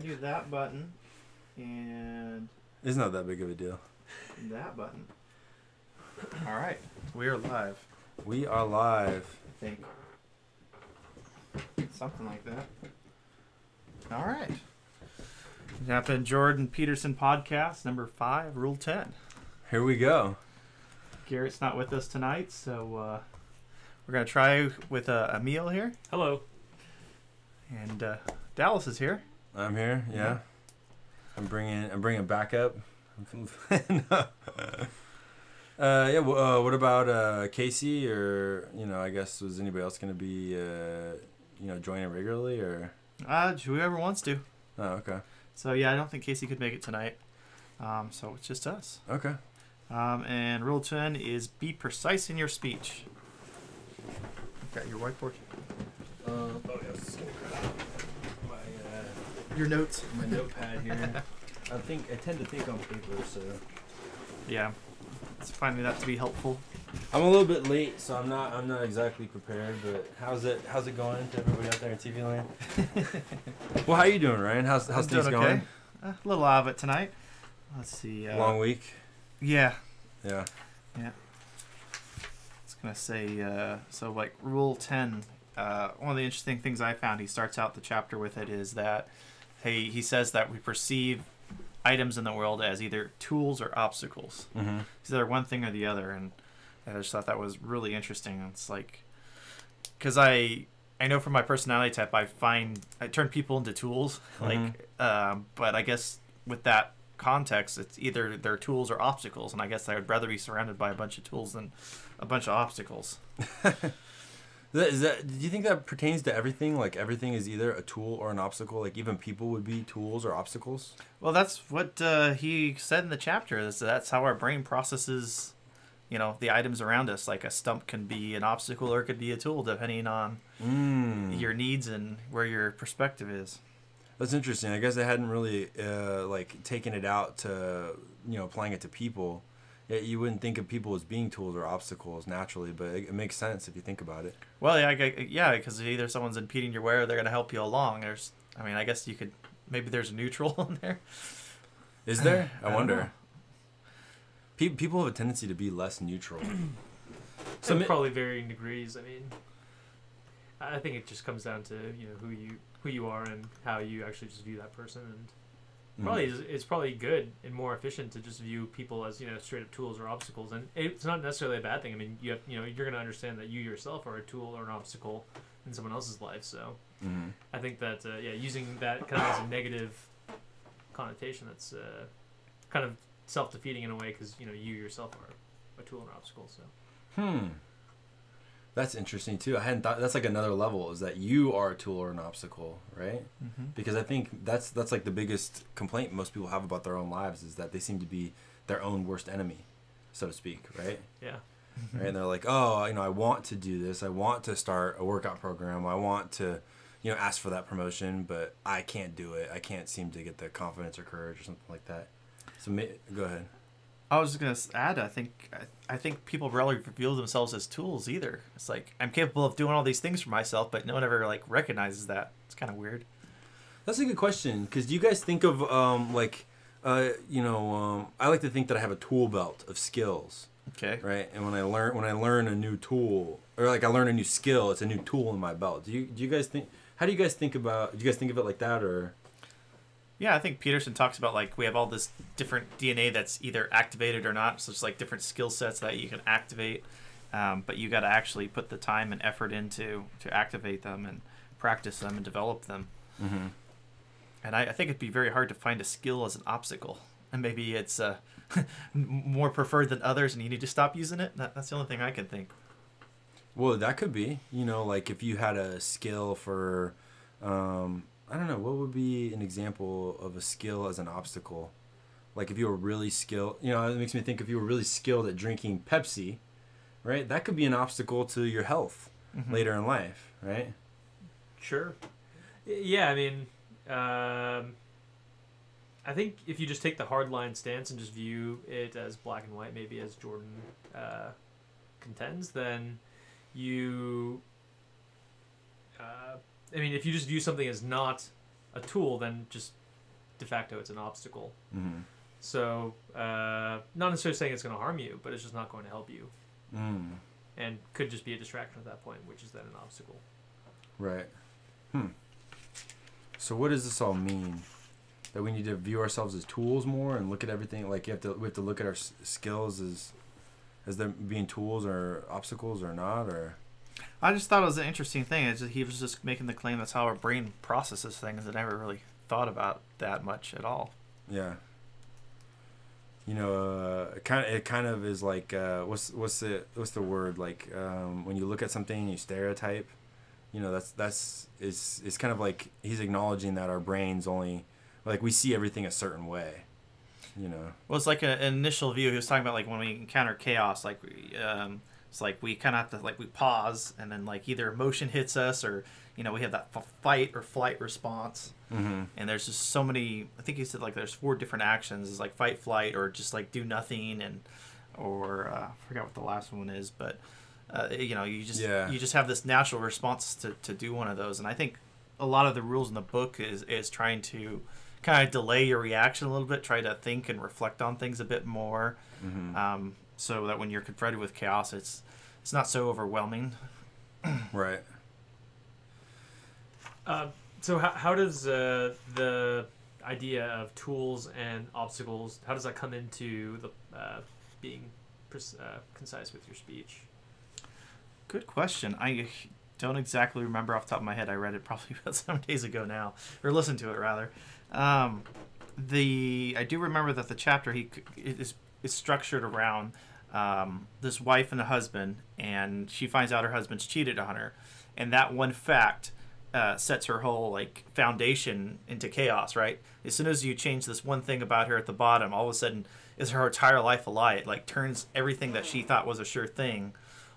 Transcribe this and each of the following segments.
do that button and It's not that big of a deal. that button. All right, we are live. We are live. I think something like that. All right. Napa and Jordan Peterson podcast number 5, Rule 10. Here we go. Garrett's not with us tonight, so we're gonna try with Emile here, Hello. and Dallas is here. I'm here. Yeah. I'm bringing backup. What about Casey, or I guess was anybody else going to be joining regularly, or Whoever wants to. Oh, okay. So yeah, I don't think Casey could make it tonight. So it's just us. Okay. And Rule 10 is be precise in your speech. Got your whiteboard. Yes. Your notes. My notepad here. I tend to think on paper, so. Yeah, it's finding that to be helpful. I'm a little bit late, so I'm not exactly prepared. But how's it going to everybody out there in TV land? Well, how you doing, Ryan? How's things going? A little out of it tonight. Let's see. Long week. Yeah. Yeah. Yeah. I was gonna say. So like Rule 10. One of the interesting things I found, he starts out the chapter with it, is that he says that we perceive items in the world as either tools or obstacles. Mm-hmm. It's either one thing or the other, and I just thought that was really interesting. It's like, because I know from my personality type, I turn people into tools, but I guess with that context, it's either they're tools or obstacles, and I guess I would rather be surrounded by a bunch of tools than a bunch of obstacles. Do you think that pertains to everything? Like everything is either a tool or an obstacle? Like even people would be tools or obstacles? Well, that's what he said in the chapter. That's how our brain processes, the items around us. Like a stump can be an obstacle or it could be a tool, depending on your needs and where your perspective is. That's interesting. I guess I hadn't really taken it out to applying it to people. Yeah, you wouldn't think of people as being tools or obstacles naturally, but it makes sense if you think about it. Well, yeah, because either someone's impeding your way or they're going to help you along. I guess you could, maybe there's a neutral in there. Is there? I wonder. People have a tendency to be less neutral. So probably varying degrees. I think it just comes down to who you are and how you actually just view that person, and it's probably good and more efficient to just view people as straight up tools or obstacles, and it's not necessarily a bad thing. You're going to understand that you yourself are a tool or an obstacle in someone else's life. So I think that using that kind of as a negative connotation, that's kind of self-defeating in a way, because you yourself are a tool and an obstacle. So that's interesting too. I hadn't thought. That's like another level, is that you are a tool or an obstacle, right? Because I think that's like the biggest complaint most people have about their own lives, is that they seem to be their own worst enemy, so to speak, right? Yeah. Right? And they're like, oh, I want to do this. I want to start a workout program. I want to, ask for that promotion, but I can't do it. I can't seem to get the confidence or courage or something like that. So go ahead. I was just going to add, I think people rarely reveal themselves as tools either. It's like, I'm capable of doing all these things for myself, but no one ever recognizes that. It's kind of weird. That's a good question, because do you guys think of I like to think that I have a tool belt of skills. Okay. Right, and when I learn a new tool, or I learn a new skill, it's a new tool in my belt. Do you guys think? How do you guys think about? Do you guys think of it like that, or? Yeah, I think Peterson talks about we have all this different DNA that's either activated or not. So it's different skill sets that you can activate, but you got to actually put the time and effort into to activate them and practice them and develop them. Mm-hmm. And I think it'd be very hard to find a skill as an obstacle, and maybe it's more preferred than others, and you need to stop using it. That's the only thing I can think. Well, that could be. If you had a skill for. I don't know, what would be an example of a skill as an obstacle? Like if you were really skilled, it makes me think if you were really skilled at drinking Pepsi, right? That could be an obstacle to your health later in life, right? Sure. Yeah, I think if you just take the hardline stance and just view it as black and white, maybe as Jordan contends, then you... if you just view something as not a tool, then just de facto it's an obstacle. Mm-hmm. So not necessarily saying it's going to harm you, but it's just not going to help you. And could just be a distraction at that point, which is then an obstacle. Right. So what does this all mean? That we need to view ourselves as tools more and look at everything like we have to look at our skills as them being tools or obstacles or not, or. I just thought it was an interesting thing. He was just making the claim that's how our brain processes things. I never really thought about that much at all. Yeah. You know, it kind of is like what's the word, like when you look at something and you stereotype. You know, it's kind of like he's acknowledging that our brains only, like, we see everything a certain way, you know. Well, it's like an initial view. He was talking about, like, when we encounter chaos, like, it's like we kind of have to, like, we pause, and then, like, either emotion hits us or, you know, we have that fight or flight response. Mm-hmm. And there's just so many, I think he said, like, there's 4 different actions. It's like fight, flight, or just, like, do nothing, or I forgot what the last one is, but, you know, you just have this natural response to do one of those. And I think a lot of the rules in the book is trying to kind of delay your reaction a little bit, try to think and reflect on things a bit more, so that when you're confronted with chaos, it's not so overwhelming. Right. So how does the idea of tools and obstacles, how does that come into the being concise with your speech? Good question. I don't exactly remember off the top of my head. I read it probably about 7 days ago now, or listened to it rather. I do remember that the chapter is structured around this wife and a husband, and she finds out her husband's cheated on her, and that one fact sets her whole, like, foundation into chaos. Right, as soon as you change this one thing about her at the bottom, all of a sudden is her entire life a lie. It, like, turns everything that she thought was a sure thing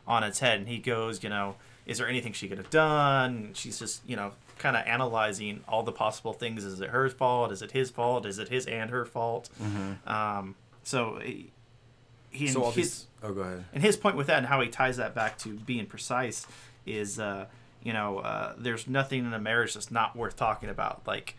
on its head. And he goes, you know, is there anything she could have done? She's just, you know, kind of analyzing all the possible things. Is it her fault? Is it his fault? Is it his and her fault? Mm-hmm. So go ahead. And his point with that, and how he ties that back to being precise, is you know, there's nothing in a marriage that's not worth talking about. Like,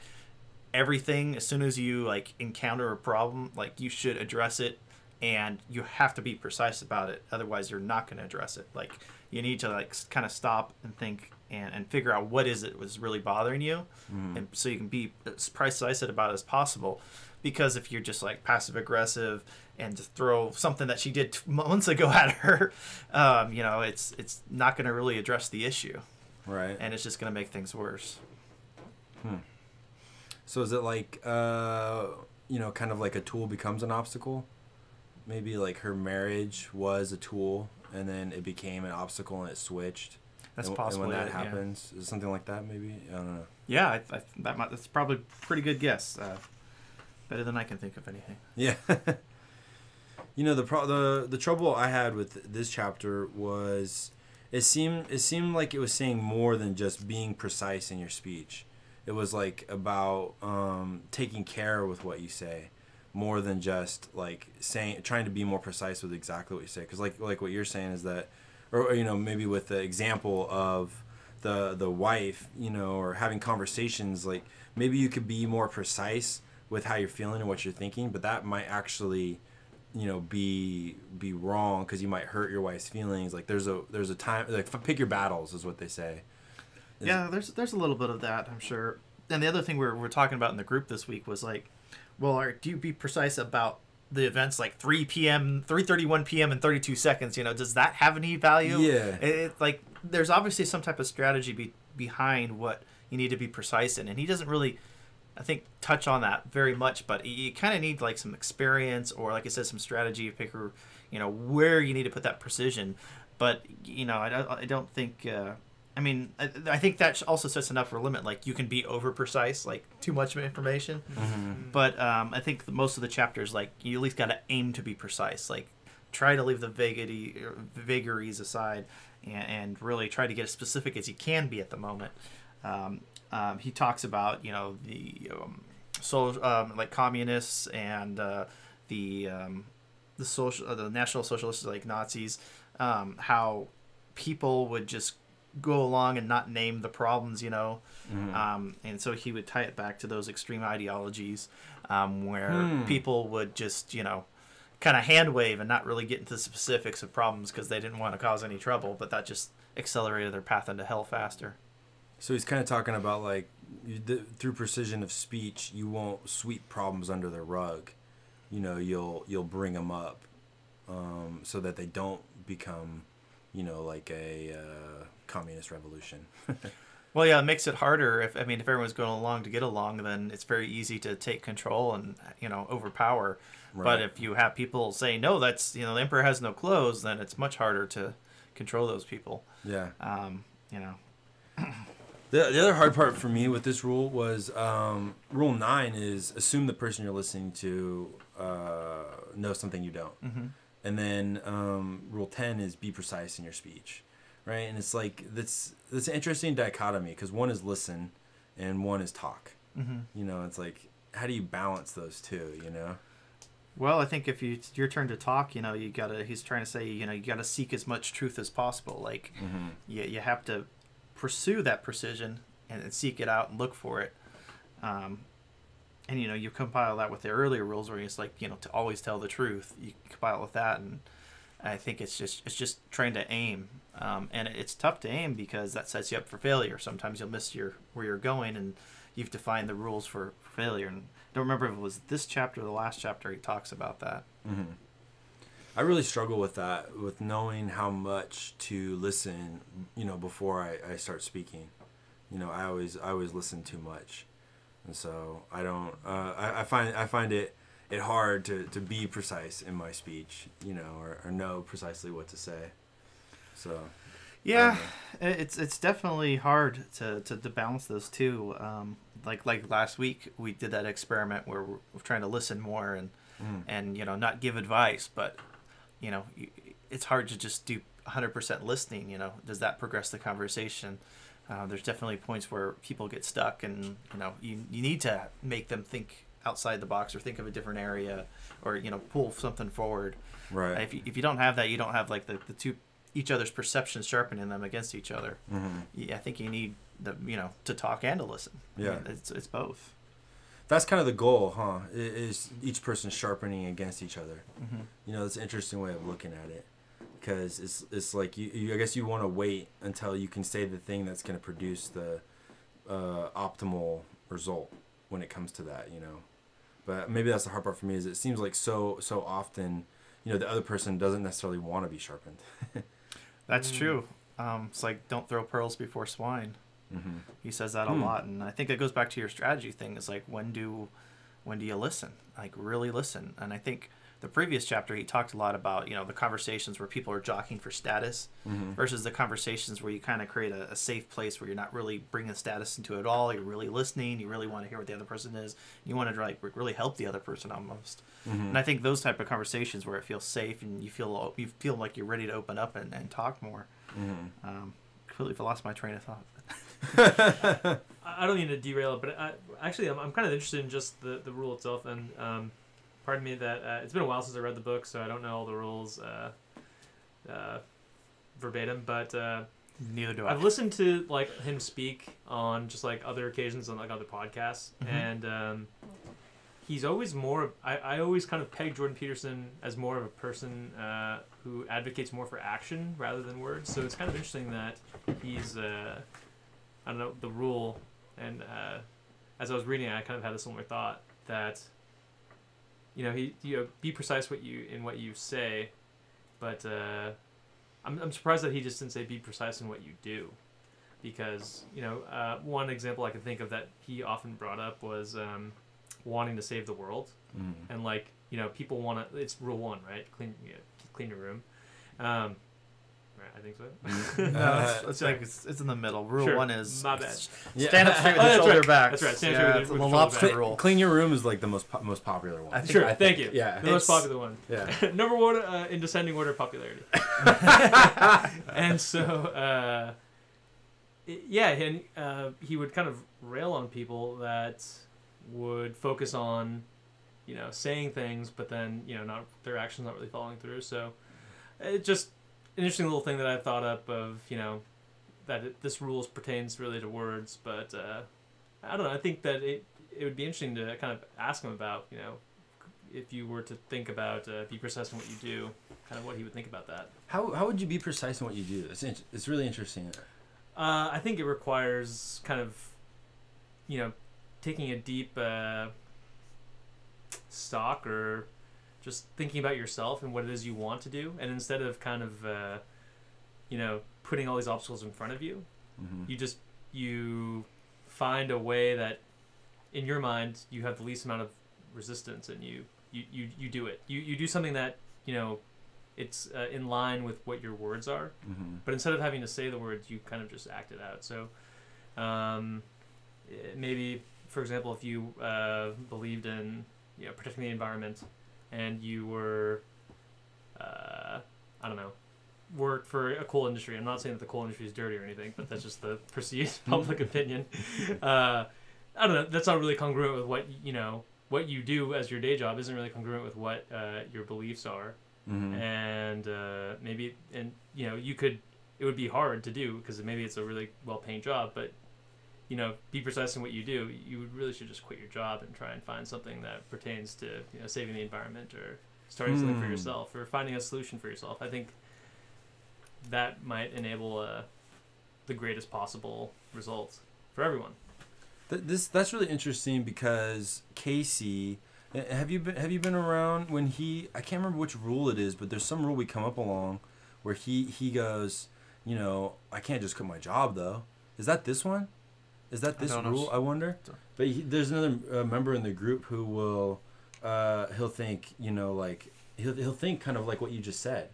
everything, as soon as you, like, encounter a problem, like, you should address it, and you have to be precise about it. Otherwise, you're not going to address it. Like, you need to, like, kind of stop and think and figure out what is it was really bothering you, and so you can be as precise about it as possible. Because if you're just, like, passive aggressive and just throw something that she did months ago at her, you know, it's not going to really address the issue. Right. And it's just going to make things worse. So is it like, you know, kind of like a tool becomes an obstacle? Maybe like her marriage was a tool, and then it became an obstacle, and it switched. That's possible. And when that happens, is it something like that? Maybe, I don't know. Yeah, that's probably a pretty good guess. Better than I can think of anything. Yeah. You know, the trouble I had with this chapter was it seemed like it was saying more than just being precise in your speech. It was like about taking care with what you say, more than just like trying to be more precise with exactly what you say. Because like what you're saying is that, or you know, maybe with the example of the wife, you know, or having conversations, like maybe you could be more precise with how you're feeling and what you're thinking, but that might actually, you know, be wrong, because you might hurt your wife's feelings. Like there's a time, like, pick your battles is what they say. Yeah, there's a little bit of that, I'm sure. And the other thing we're talking about in the group this week was like, well, do you be precise about the events like 3:31 p.m. and 32 seconds? You know, does that have any value? Yeah. Like, there's obviously some type of strategy behind what you need to be precise in, and he doesn't really, I think, touch on that very much. But you kind of need like some experience, or like I said, some strategy, picker, you know, where you need to put that precision. But you know, I don't think. I mean, I think that also sets enough for a limit. Like, you can be over precise, like too much information. Mm-hmm. But I think most of the chapters, like, you at least got to aim to be precise. Like, try to leave the vagaries aside, and really try to get as specific as you can be at the moment. He talks about, you know, the like communists and the National Socialists, like Nazis, how people would just go along and not name the problems, Mm-hmm. and so he would tie it back to those extreme ideologies, where people would just, kind of hand wave and not really get into the specifics of problems because they didn't want to cause any trouble, but that just accelerated their path into hell faster. So he's kind of talking about like through precision of speech, you won't sweep problems under the rug. You'll bring them up, so that they don't become, like a communist revolution. Well, yeah, it makes it harder. If everyone's going along to get along, then it's very easy to take control and overpower. Right. But if you have people say no, that's the emperor has no clothes, then it's much harder to control those people. Yeah. The other hard part for me with this rule was rule 9 is assume the person you're listening to knows something you don't. Mm-hmm. And then rule 10 is be precise in your speech, right? And it's like that's an interesting dichotomy because one is listen and one is talk. Mm-hmm. It's like how do you balance those two? Well, I think if it's your turn to talk, you gotta. He's trying to say, you gotta seek as much truth as possible. Like, you have to pursue that precision and seek it out and look for it. And you compile that with the earlier rules where it's like, to always tell the truth. You compile it with that, and I think it's just trying to aim. And it's tough to aim because that sets you up for failure. Sometimes you'll miss where you're going, and you have to find the rules for failure. And I don't remember if it was this chapter or the last chapter he talks about that. Mm-hmm. I really struggle with that, with knowing how much to listen, before I start speaking. I always listen too much. And so I don't, I find it hard to be precise in my speech, or know precisely what to say. So. Yeah, it's definitely hard to balance those two. Like last week we did that experiment where we're trying to listen more and not give advice, but it's hard to just do 100% listening. Does that progress the conversation? There's definitely points where people get stuck, and you need to make them think outside the box or think of a different area, or pull something forward. Right. If you don't have that, you don't have like the two each other's perceptions sharpening them against each other. Mm-hmm. Yeah, I think you need to talk and to listen. Yeah, it's both. That's kind of the goal, huh? Is each person sharpening against each other. Mm-hmm. It's an interesting way of looking at it, because it's like you I guess you want to wait until you can say the thing that's going to produce the optimal result when it comes to that, But maybe that's the hard part for me, is it seems like so often, the other person doesn't necessarily want to be sharpened. That's true. It's like, don't throw pearls before swine. Mm-hmm. He says that a lot, and I think that goes back to your strategy thing. It's like, when do you listen? Like, really listen. And I think the previous chapter he talked a lot about the conversations where people are jockeying for status versus the conversations where you kind of create a safe place where you're not really bringing status into it at all. You're really listening. You really want to hear what the other person is. You want to really help the other person almost. And I think those type of conversations where it feels safe and you feel like you're ready to open up and talk more. Completely lost my train of thought. I don't mean to derail it, but I'm kind of interested in just the rule itself, and pardon me that it's been a while since I read the book, so I don't know all the rules verbatim, but neither do I. I've listened to like him speak on just like other occasions on like other podcasts, and he's always more. I always kind of peg Jordan Peterson as more of a person who advocates more for action rather than words. So it's kind of interesting that he's I don't know the rule, and as I was reading it, I kind of had a similar thought that be precise what you say, but I'm surprised that he just didn't say be precise in what you do, because one example I could think of that he often brought up was wanting to save the world, and like people want to. It's rule 1, right? Clean your room. Right, I think so. It's like it's in the middle. Rule Sure. 1 is My bad. stand up straight with the shoulder back. That's right. Stand straight with the the shoulder lobster back. rule. Clean your room is like the most popular one. Sure, thank you. Yeah, the most popular one. Yeah. Number 1 in descending order of popularity. And so, he would kind of rail on people that would focus on, saying things, but then not their actions not really following through. So, it just an interesting little thing that I thought up of this rules pertains really to words, but I don't know. I think that it would be interesting to kind of ask him about, if you were to think about be precise in what you do, kind of what he would think about that. How would you be precise in what you do? It's really interesting. I think it requires kind of, taking a deep stock, or just thinking about yourself and what it is you want to do, and instead of kind of putting all these obstacles in front of you, you find a way that in your mind you have the least amount of resistance, and you do it. You do something that it's in line with what your words are, but instead of having to say the words, you kind of just act it out. So maybe, for example, if you believed in protecting the environment, and you were I don't know, work for a coal industry. I'm not saying that the coal industry is dirty or anything, but that's just the perceived public opinion. I don't know. That's not really congruent with what you do as your day job. Isn't really congruent with what your beliefs are. And maybe you could. It would be hard to do because maybe it's a really well-paying job, but be precise in what you do. You really should just quit your job and try and find something that pertains to saving the environment, or starting something for yourself, or finding a solution for yourself. I think that might enable the greatest possible results for everyone. That's really interesting because Casey, have you been around when I can't remember which rule it is, but there's some rule we come up along where he goes, I can't just quit my job though. Is that this one? Is that this rule? I wonder. But there's another member in the group who will, he'll think, he'll think kind of like what you just said.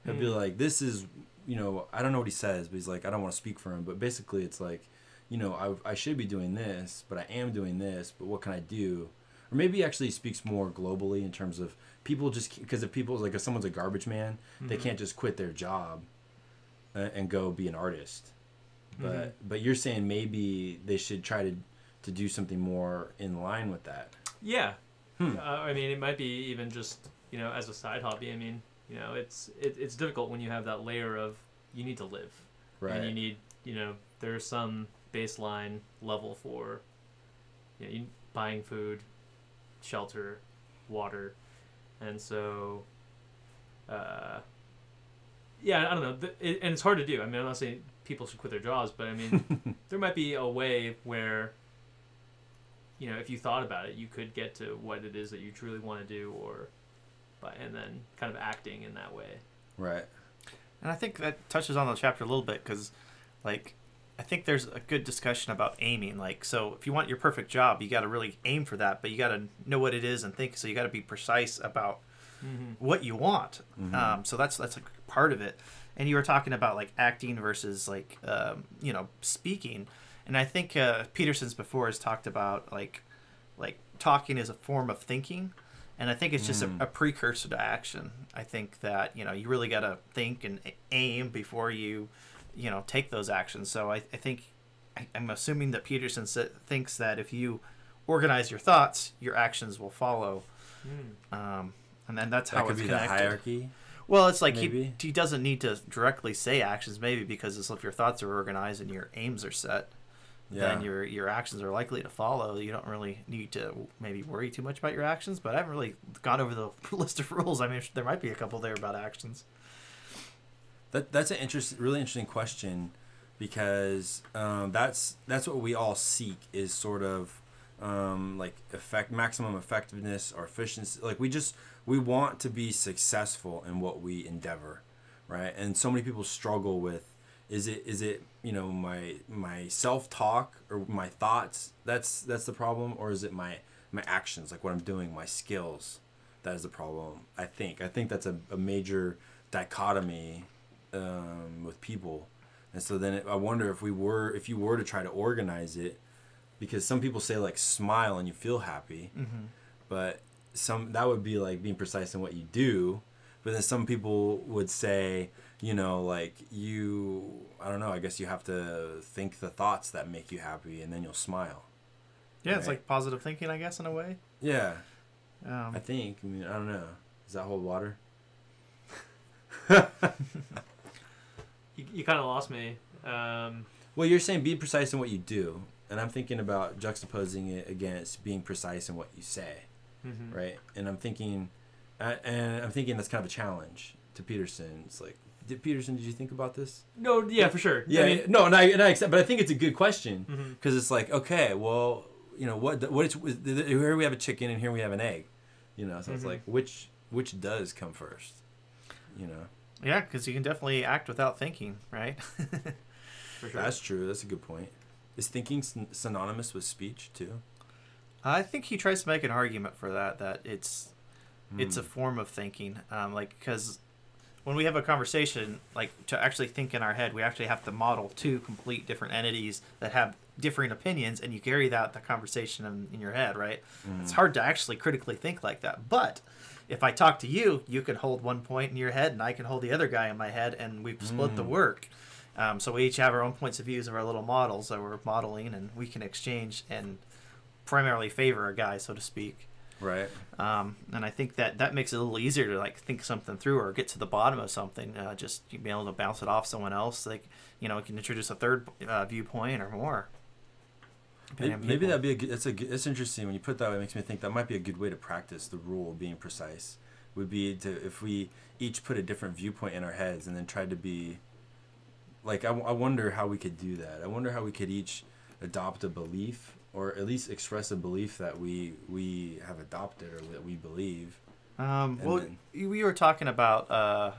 He'll be like, this is, I don't know what he says, but he's like, I don't want to speak for him. But basically it's like, I should be doing this, but I am doing this, but what can I do? Or maybe he actually speaks more globally in terms of people because if someone's a garbage man, they can't just quit their job and go be an artist. But you're saying maybe they should try to do something more in line with that. Yeah. I mean, it might be even just, as a side hobby. I mean, it's difficult when you have that layer of you need to live. Right. And you need, there's some baseline level for buying food, shelter, water. And so, I don't know. And it's hard to do. I mean, I'm not saying people should quit their jobs, but I mean, there might be a way where, if you thought about it, you could get to what it is that you truly want to do, and then kind of acting in that way. Right. And I think that touches on the chapter a little bit because, I think there's a good discussion about aiming. So if you want your perfect job, you got to really aim for that, but you got to know what it is and think. So you got to be precise about what you want. So that's a part of it. And you were talking about acting versus speaking. And I think Peterson's before has talked about like talking is a form of thinking. And I think it's just a precursor to action. I think that, you really got to think and aim before you, take those actions. So I think, I'm assuming that Peterson thinks that if you organize your thoughts, your actions will follow. And then that's how it's connected. The hierarchy. Well, it's like he doesn't need to directly say actions, maybe, because if your thoughts are organized and your aims are set, then your actions are likely to follow. You don't really need to maybe worry too much about your actions, but I haven't really gone over the list of rules. I mean, there might be a couple there about actions. That's a really interesting question, because that's what we all seek, is sort of maximum effectiveness or efficiency. We want to be successful in what we endeavor, right? And so many people struggle with, is it my self-talk or my thoughts that's the problem, or is it my actions, like what I'm doing, my skills, that is the problem? I think that's a major dichotomy with people. And so then I wonder if you were to try to organize it, because some people say smile and you feel happy, but that would be being precise in what you do. But then some people would say, I don't know, I guess you have to think the thoughts that make you happy, and then you'll smile. Yeah, right? It's like positive thinking, I guess, in a way. Yeah. I think. I mean, I don't know. Does that hold water? You kind of lost me Well, you're saying be precise in what you do, and I'm thinking about juxtaposing it against being precise in what you say, right? And I'm thinking that's kind of a challenge to Peterson. It's like, Peterson, did you think about this? No, yeah, for sure. Yeah, I mean, no, and I accept, but I think it's a good question because it's like, okay, well, you know, here we have a chicken and here we have an egg, you know, so it's like which does come first, you know? Yeah, because you can definitely act without thinking, right? for sure. That's true. That's a good point. Is thinking synonymous with speech too? I think he tries to make an argument for that it's a form of thinking, like, because when we have a conversation, like, to actually think in our head, we actually have to model two complete different entities that have differing opinions, and you carry the conversation in your head, right? It's hard to actually critically think like that. But if I talk to you, you can hold one point in your head, and I can hold the other guy in my head, and we've split the work. So we each have our own points of views of our little models that we're modeling, and we can exchange and primarily favor a guy, so to speak. Right. And I think that makes it a little easier to, like, think something through or get to the bottom of something. Just being able to bounce it off someone else, like, you know, can introduce a third viewpoint or more. Maybe that'd be a good. That's interesting when you put it that way. It makes me think that might be a good way to practice the rule of being precise. Would be if we each put a different viewpoint in our heads and then tried to be. Like, I wonder how we could do that. I wonder how we could each adopt a belief, or at least express a belief that we have adopted or that we believe. We were talking about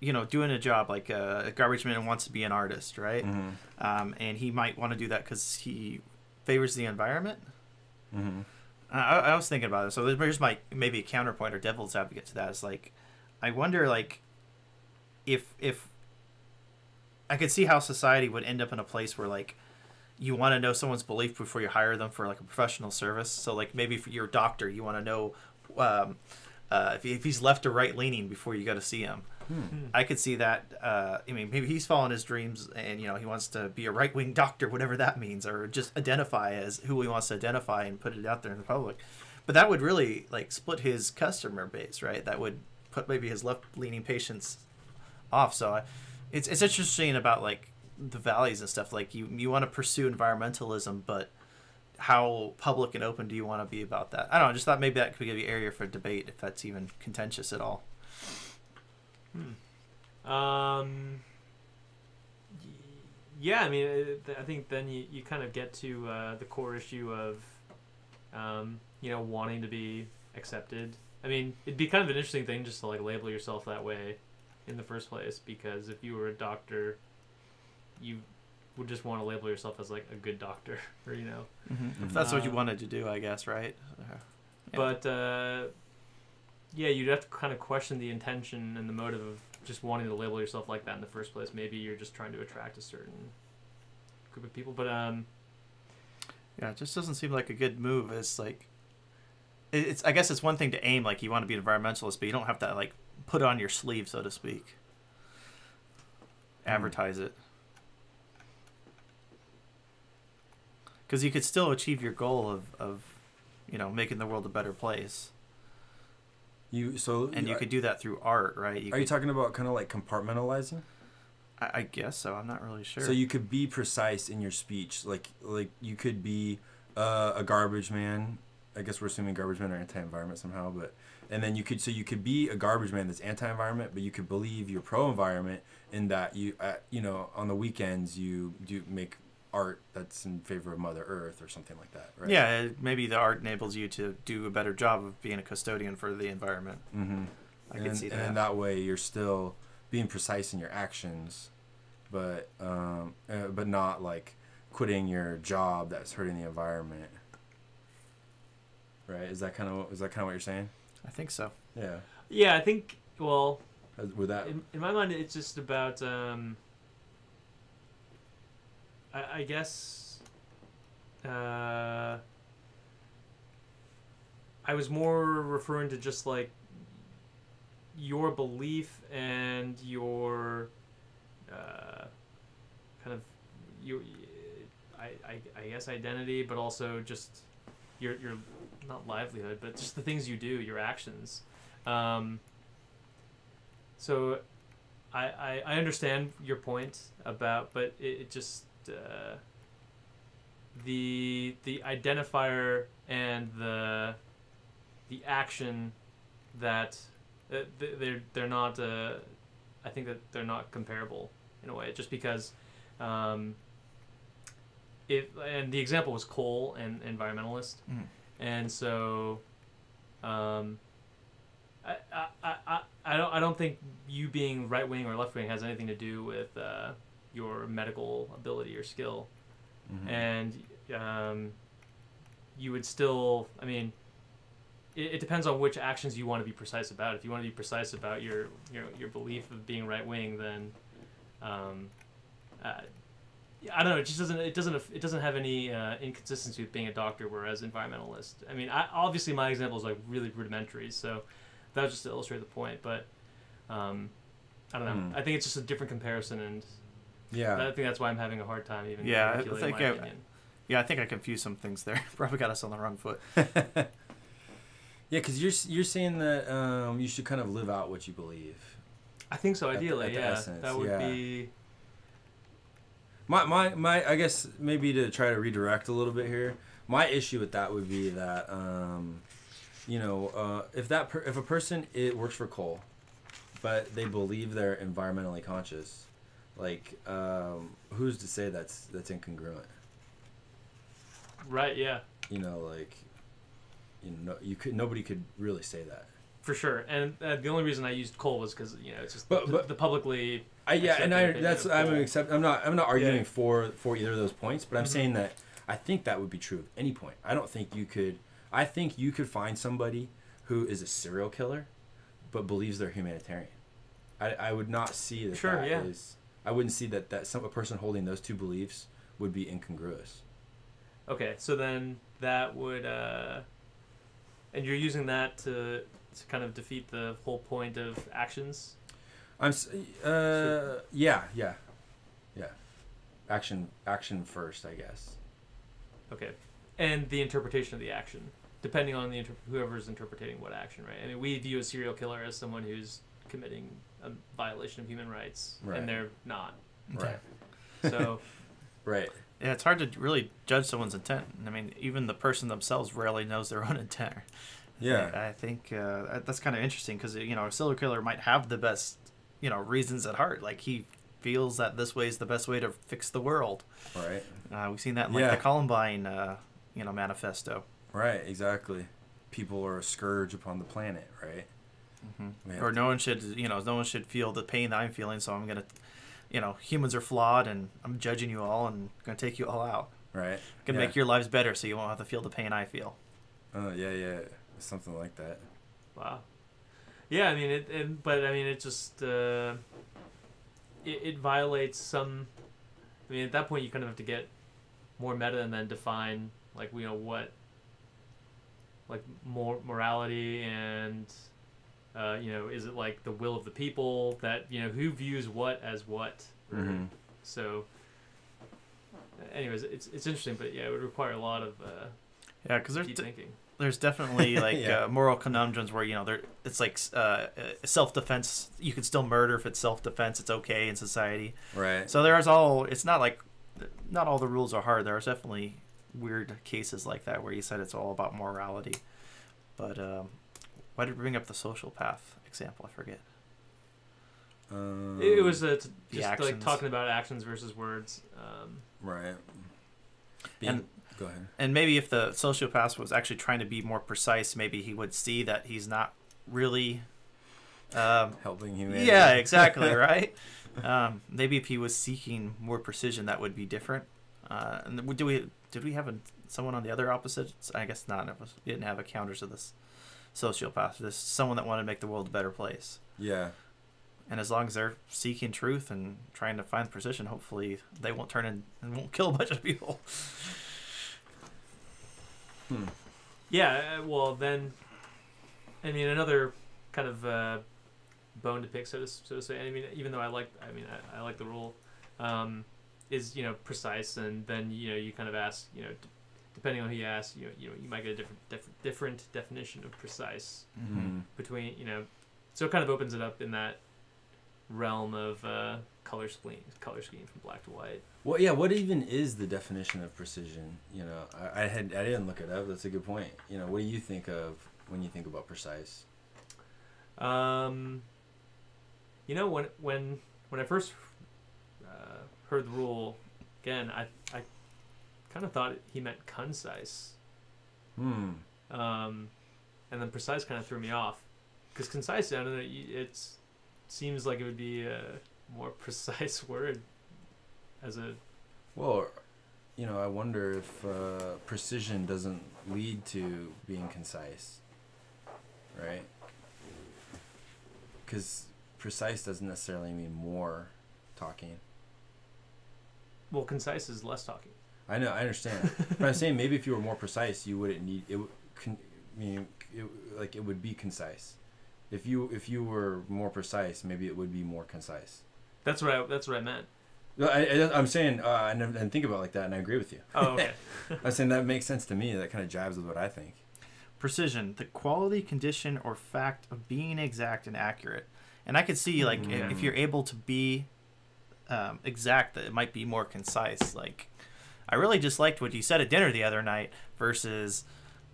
you know, doing a job like a garbage man wants to be an artist, right? And he might want to do that because he favors the environment. I was thinking about it. So there's maybe a counterpoint or devil's advocate to that. Is like, I wonder, like, if I could see how society would end up in a place where, like, you want to know someone's belief before you hire them for, like, a professional service. So, like, maybe for your doctor, you want to know if he's left or right leaning before you go to see him. I could see that. I mean, maybe he's following his dreams, and, you know, he wants to be a right-wing doctor, whatever that means, or just identify as who he wants to identify and put it out there in the public. But that would really, like, split his customer base, right? That would put maybe his left-leaning patients off. So it's interesting about, like, the values and stuff. Like, you want to pursue environmentalism, but how public and open do you want to be about that? I don't know. I just thought maybe that could be an area for debate, if that's even contentious at all. Yeah, I mean, I think then you kind of get to the core issue of, you know, wanting to be accepted. I mean, it'd be kind of an interesting thing just to, like, label yourself that way in the first place, because if you were a doctor, you would just want to label yourself as, like, a good doctor, or, you know. If that's what you wanted to do, I guess, right? Yeah. But yeah, you'd have to kind of question the intention and the motive of just wanting to label yourself like that in the first place. Maybe you're just trying to attract a certain group of people, but yeah, it just doesn't seem like a good move. It's like, I guess it's one thing to aim, like, you want to be an environmentalist, but you don't have to, like, put it on your sleeve, so to speak. Advertise it. Because you could still achieve your goal of, you know, making the world a better place. You could do that through art, right? You talking about kind of like compartmentalizing? I guess so. I'm not really sure. So you could be precise in your speech. Like you could be a garbage man. I guess we're assuming garbage men are anti-environment somehow, and then you could be a garbage man that's anti-environment, but you could believe you're pro-environment in that you know, on the weekends you do make art that's in favor of Mother Earth or something like that, right? Yeah, maybe the art enables you to do a better job of being a custodian for the environment. I can see that. And in that way, you're still being precise in your actions, but not, like, quitting your job that's hurting the environment. Right? Is that kind of what you're saying? I think so. Yeah. Yeah, I think. Well, with that, in my mind, it's just about. I guess I was more referring to just, like, your belief and your kind of your I guess identity, but also just your not livelihood, but just the things you do, your actions. So I understand your point about, but it just the identifier and the action that they're not. I think that they're not comparable in a way, just because. And the example was coal and environmentalist, and so, I don't think you being right wing or left wing has anything to do with your medical ability or skill, and you would still. I mean, it depends on which actions you want to be precise about. If you want to be precise about your belief of being right wing, then. I don't know. It just doesn't have any inconsistency with being a doctor. Whereas environmentalist, I mean, obviously my example is like really rudimentary, so that was just to illustrate the point. But I don't know. I think it's just a different comparison, and I think that's why I'm having a hard time even. I think I confused some things there. Probably got us on the wrong foot. Yeah, because you're saying that you should kind of live out what you believe. I think so. Ideally, at the essence, that would be. My I guess maybe to try to redirect a little bit here. My issue with that would be that if a person works for coal, but they believe they're environmentally conscious, like who's to say that's incongruent? Right. Yeah. Nobody could really say that. For sure, and the only reason I used coal was because it's just the publicly. I'm not arguing for either of those points, but I'm saying that I think that would be true of any point. I don't think you could. I think you could find somebody who is a serial killer, but believes they're humanitarian. I would not see that. Sure, yeah. I wouldn't see that a person holding those two beliefs would be incongruous. Okay, so then that would, and you're using that to kind of defeat the whole point of actions. Yeah. Action first, I guess. Okay, and the interpretation of the action, depending on whoever's interpreting what action, right? I mean, we view a serial killer as someone who's committing a violation of human rights, and they're not. Right. So. Right. Yeah, it's hard to really judge someone's intent. I mean, even the person themselves rarely knows their own intent. Yeah. I think that's kind of interesting because, a serial killer might have the best, reasons at heart. Like, he feels that this way is the best way to fix the world. Right. We've seen that in, the Columbine, manifesto. Right, exactly. People are a scourge upon the planet, right? Mm-hmm. Or no one should feel the pain that I'm feeling, so I'm going to, humans are flawed, and I'm judging you all and going to take you all out. Right. Going to make your lives better so you won't have to feel the pain I feel. Oh, yeah. Something like that. Wow. Yeah, I mean, it just, it violates some, I mean, at that point you kind of have to get more meta and then define, like, what, like, more morality and, is it like the will of the people that, who views what as what? Mm-hmm. So, anyways, it's interesting, but yeah, it would require a lot of because deep thinking. There's definitely like moral conundrums where it's like self-defense. You can still murder if it's self-defense. It's okay in society. Right. So it's not like not all the rules are hard. There's definitely weird cases like that where you said it's all about morality. But why did we bring up the social path example? I forget. It was just like talking about actions versus words. Right. Go ahead. And maybe if the sociopath was actually trying to be more precise, maybe he would see that he's not really helping humanity. Yeah, exactly, right? Maybe if he was seeking more precision, that would be different. And did we have someone on the other opposite? I guess not. We didn't have a counter to this sociopath. Just someone that wanted to make the world a better place. Yeah. And as long as they're seeking truth and trying to find precision, hopefully they won't turn in and won't kill a bunch of people. Yeah, well then, I mean, another kind of bone to pick, so to say. I mean, even though I like the rule, is precise, and then you kind of ask, depending on who you ask, you might get a different definition of precise between so it kind of opens it up in that realm of color scheme from black to white. Well, yeah. What even is the definition of precision? You know, I didn't look it up. That's a good point. You know, what do you think of when you think about precise? You know, when I first heard the rule, again, I kind of thought he meant concise. And then precise kind of threw me off, because concise, I don't know, it seems like it would be a more precise word as a. Well, you know, I wonder if precision doesn't lead to being concise, right? Because precise doesn't necessarily mean more talking. Well, concise is less talking. I know, I understand. But I'm saying maybe if you were more precise, you wouldn't need it. It would be concise. If you were more precise, maybe it would be more concise. That's what I meant. No, I'm saying I didn't think about it like that, and I agree with you. Oh, okay. I'm saying that makes sense to me. That kind of jives with what I think. Precision, the quality, condition, or fact of being exact and accurate. And I could see, like, if you're able to be exact, that it might be more concise. Like, I really just liked what you said at dinner the other night versus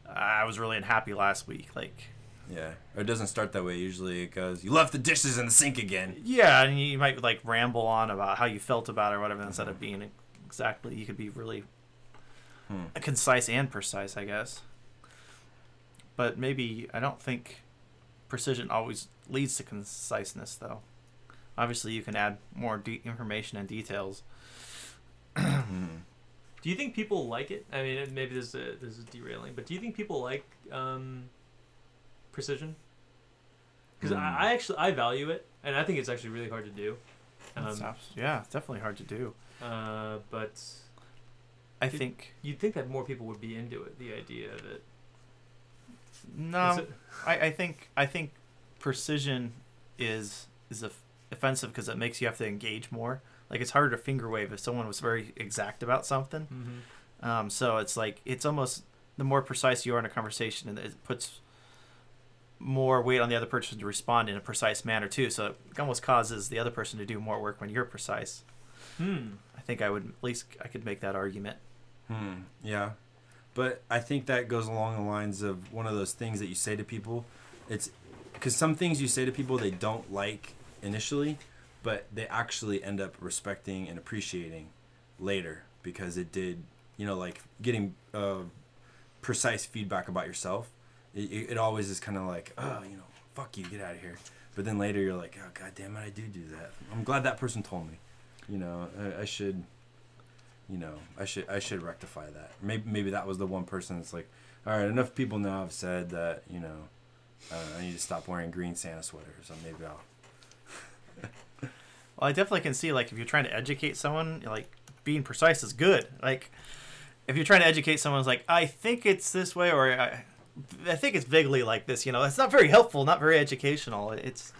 I was really unhappy last week. Like, yeah, or it doesn't start that way. Usually it goes, you left the dishes in the sink again. Yeah, and you might, like, ramble on about how you felt about it or whatever instead of being exactly. You could be really concise and precise, I guess. But maybe, I don't think precision always leads to conciseness, though. Obviously, you can add more information and details. Do you think people like it? I mean, maybe this is derailing, but do you think people like precision? Because I value it, and I think it's actually really hard to do. Yeah, it's definitely hard to do. But I think you'd think that more people would be into it. The idea of it. No, I think precision is offensive because it makes you have to engage more. Like, it's harder to finger wave if someone was very exact about something. Mm-hmm. So it's like, it's almost, the more precise you are in a conversation, and it puts more weight on the other person to respond in a precise manner too. So it almost causes the other person to do more work when you're precise. I think I could make that argument. Yeah. But I think that goes along the lines of one of those things that you say to people. It's because some things you say to people they don't like initially, but they actually end up respecting and appreciating later because it did, you know, like getting precise feedback about yourself. It always is kind of like, oh, you know, fuck you, get out of here. But then later you're like, oh, God damn it, I do that. I'm glad that person told me. You know, I should rectify that. Maybe that was the one person that's like, all right, enough people now have said that, you know, I need to stop wearing green Santa sweaters, so maybe I'll. Well, I definitely can see, like, if you're trying to educate someone, like, being precise is good. Like, if you're trying to educate someone, it's like, I think it's this way, or I think it's vaguely like this, you know, it's not very helpful, not very educational. It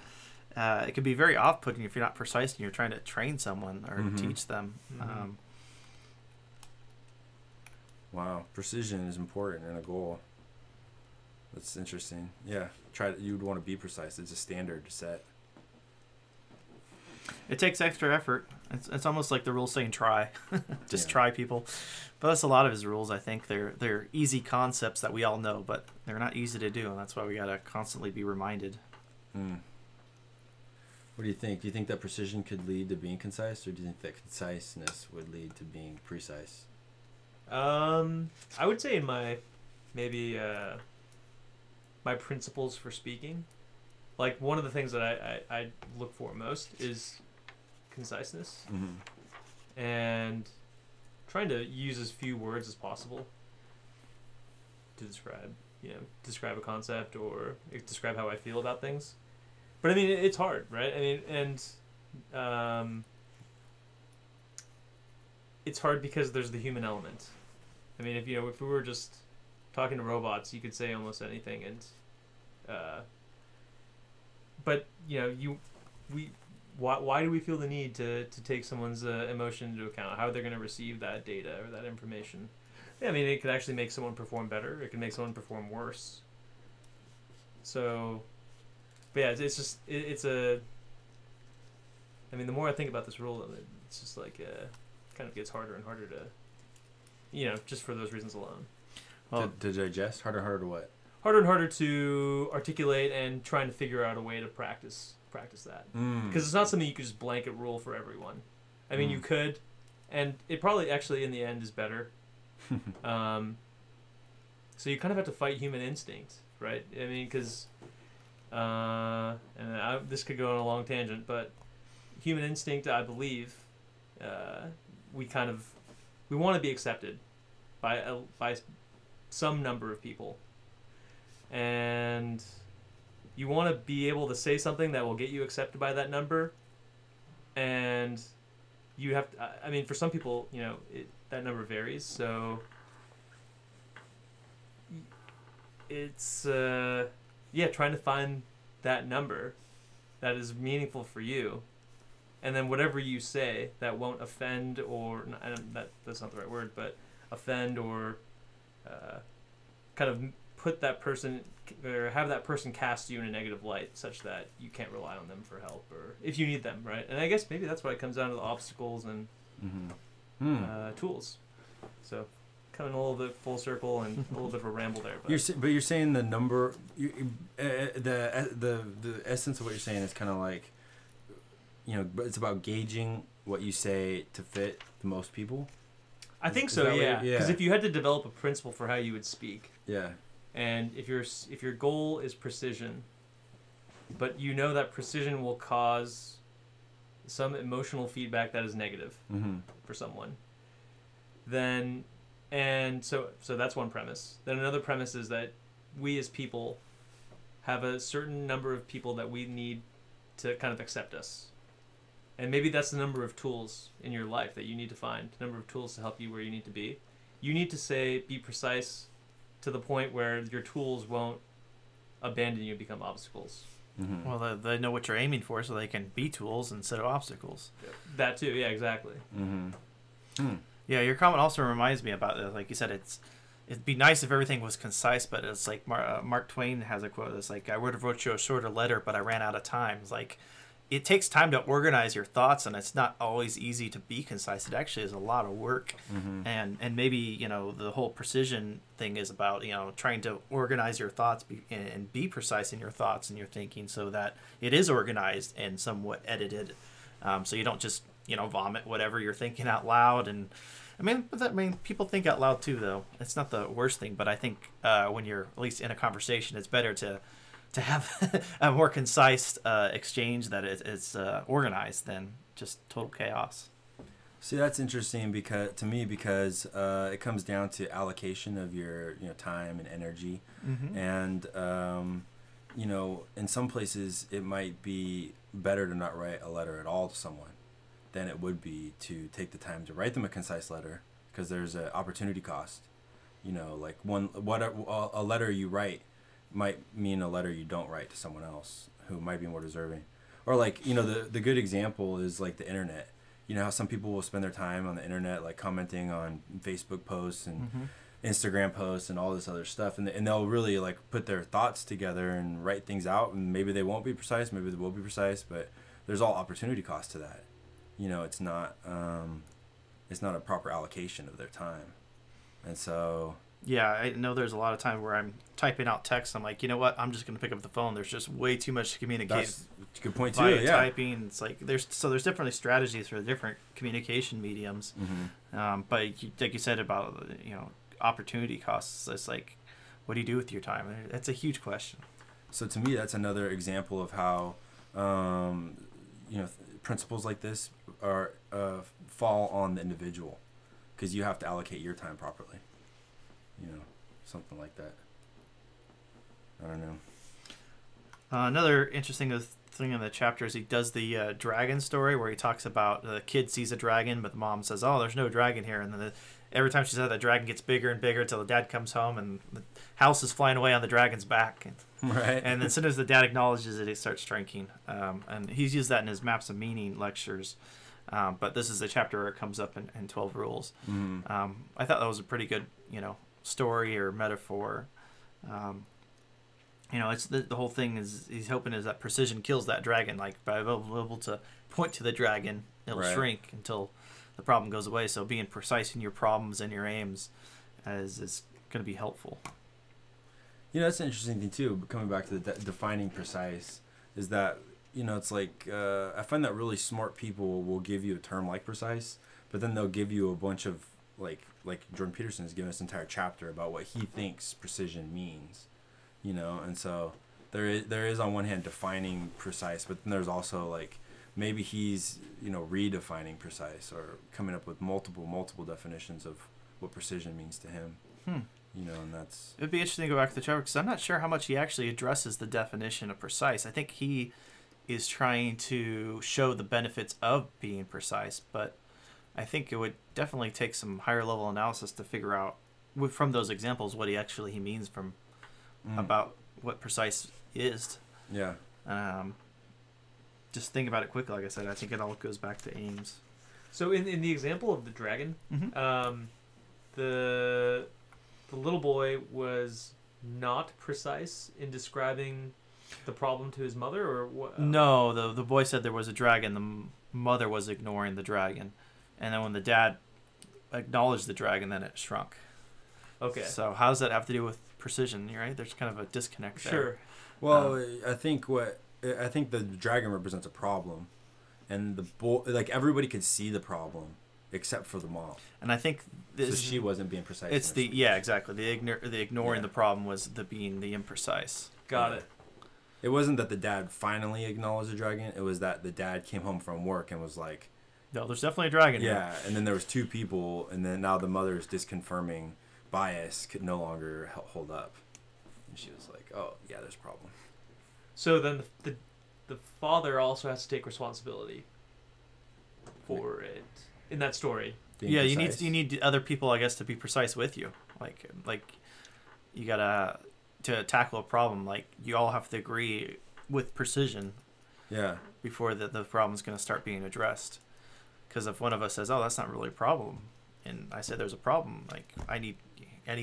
could be very off-putting if you're not precise and you're trying to train someone or teach them. Wow, precision is important in a goal. That's interesting. Yeah, you'd want to be precise. It's a standard set. It takes extra effort. It's almost like the rule saying try. Just try, people. But that's a lot of his rules, I think. They're easy concepts that we all know, but they're not easy to do, and that's why we got to constantly be reminded. What do you think? Do you think that precision could lead to being concise, or do you think that conciseness would lead to being precise? I would say in my principles for speaking, like, one of the things that I look for most is conciseness, and trying to use as few words as possible to describe a concept or describe how I feel about things. But I mean, it's hard, right? I mean, and it's hard because there's the human element. I mean, if we were just talking to robots, you could say almost anything, and but why do we feel the need to take someone's emotion into account? How they're going to receive that data or that information? Yeah, I mean, it could actually make someone perform better. It could make someone perform worse. So, but yeah, it's just it's a I mean, the more I think about this rule, it's just like kind of gets harder and harder to, just for those reasons alone. Well, to digest, harder and harder to what? Harder and harder to articulate and trying to figure out a way to practice that. Because it's not something you could just blanket rule for everyone. I mean, you could, and it probably actually in the end is better. So you kind of have to fight human instinct, right? I mean, because, this could go on a long tangent, but human instinct, I believe, we want to be accepted by some number of people. And you want to be able to say something that will get you accepted by that number. And you have to, I mean, for some people, that number varies. So it's, trying to find that number that is meaningful for you. And then whatever you say that won't offend or, that's not the right word, but offend or kind of put that person or have that person cast you in a negative light such that you can't rely on them for help or if you need them, right? And I guess maybe that's why it comes down to the obstacles and tools. So coming a little bit full circle and a little bit of a ramble there. But you're saying the number, the essence of what you're saying is kind of like, but it's about gauging what you say to fit the most people. I think so, yeah. Because if you had to develop a principle for how you would speak, and if your goal is precision, but that precision will cause some emotional feedback that is negative for someone, then, and so that's one premise. Then another premise is that we as people have a certain number of people that we need to kind of accept us. And maybe that's the number of tools in your life that you need to find, the number of tools to help you where you need to be. You need to be precise to the point where your tools won't abandon you and become obstacles. Well, they know what you're aiming for, so they can be tools instead of obstacles. That too, yeah, exactly. Yeah, your comment also reminds me about, like you said, it'd be nice if everything was concise, but it's like Mark Twain has a quote that's like, I would have wrote you a shorter letter, but I ran out of time. It's like, it takes time to organize your thoughts, and it's not always easy to be concise. It actually is a lot of work. And maybe, the whole precision thing is about, trying to organize your thoughts and be precise in your thoughts and your thinking so that it is organized and somewhat edited. So you don't just, vomit whatever you're thinking out loud. And people think out loud too, though. It's not the worst thing, but I think when you're at least in a conversation, it's better to have a more concise exchange that it's organized than just total chaos. See, that's interesting because it comes down to allocation of your time and energy, and in some places it might be better to not write a letter at all to someone than it would be to take the time to write them a concise letter, because there's an opportunity cost. Like a letter you write might mean a letter you don't write to someone else who might be more deserving. Or like, the good example is like the internet. How some people will spend their time on the internet, like commenting on Facebook posts and Instagram posts and all this other stuff. And they'll really like put their thoughts together and write things out. And maybe they won't be precise, maybe they will be precise, but there's all opportunity cost to that. It's not a proper allocation of their time. And so... Yeah, I know there's a lot of time where I'm typing out text. I'm like, you know what? I'm just going to pick up the phone. There's just way too much to communicate. That's a good point too. Yeah. Typing. It's like there's definitely strategies for different communication mediums. But like you said about opportunity costs, it's like, what do you do with your time? That's a huge question. So to me, that's another example of how principles like this are fall on the individual, because you have to allocate your time properly. Something like that. I don't know. Another interesting thing in the chapter is he does the dragon story where he talks about the kid sees a dragon, but the mom says, "Oh, there's no dragon here." And then every time she says that, dragon gets bigger and bigger until the dad comes home and the house is flying away on the dragon's back. Right. And then as soon as the dad acknowledges it, he starts drinking. And he's used that in his Maps of Meaning lectures. But this is the chapter where it comes up in 12 Rules. I thought that was a pretty good, story or metaphor. it's the whole thing is he's hoping is that precision kills that dragon. Like by being able to point to the dragon, it'll shrink until the problem goes away. So being precise in your problems and your aims is going to be helpful. That's an interesting thing too. Coming back to the defining precise, is that it's like I find that really smart people will give you a term like precise, but then they'll give you a bunch of like Jordan Peterson has given us an entire chapter about what he thinks precision means. And so there is on one hand defining precise, but then there's also like maybe he's redefining precise or coming up with multiple definitions of what precision means to him. And that's... It'd be interesting to go back to the chapter because I'm not sure how much he actually addresses the definition of precise. I think he is trying to show the benefits of being precise, but I think it would definitely take some higher level analysis to figure out from those examples what he means from about what precise is. Yeah. Just think about it quickly. Like I said, I think it all goes back to aims. So in the example of the dragon, the little boy was not precise in describing the problem to his mother, or what? No, the boy said there was a dragon. The mother was ignoring the dragon, and then when the dad acknowledged the dragon, then it shrunk. Okay. So how does that have to do with precision? Right? There's kind of a disconnect there. Sure. Well, I think the dragon represents a problem, and the boy, like everybody could see the problem except for the mom. And I think so she wasn't being precise. It's exactly. The ignoring the problem was being the imprecise. Got it. It wasn't that the dad finally acknowledged the dragon. It was that the dad came home from work and was like, "No, there's definitely a dragon here." Yeah, and then there was two people, and then now the mother's disconfirming bias could no longer hold up, and she was like, "Oh yeah, there's a problem." So then the father also has to take responsibility for it in that story. Yeah, you need other people, I guess, to be precise with you. Like you gotta to tackle a problem. Like you all have to agree with precision. Yeah. Before the problem's gonna start being addressed. Because if one of us says, "Oh, that's not really a problem," and I said there's a problem, like I need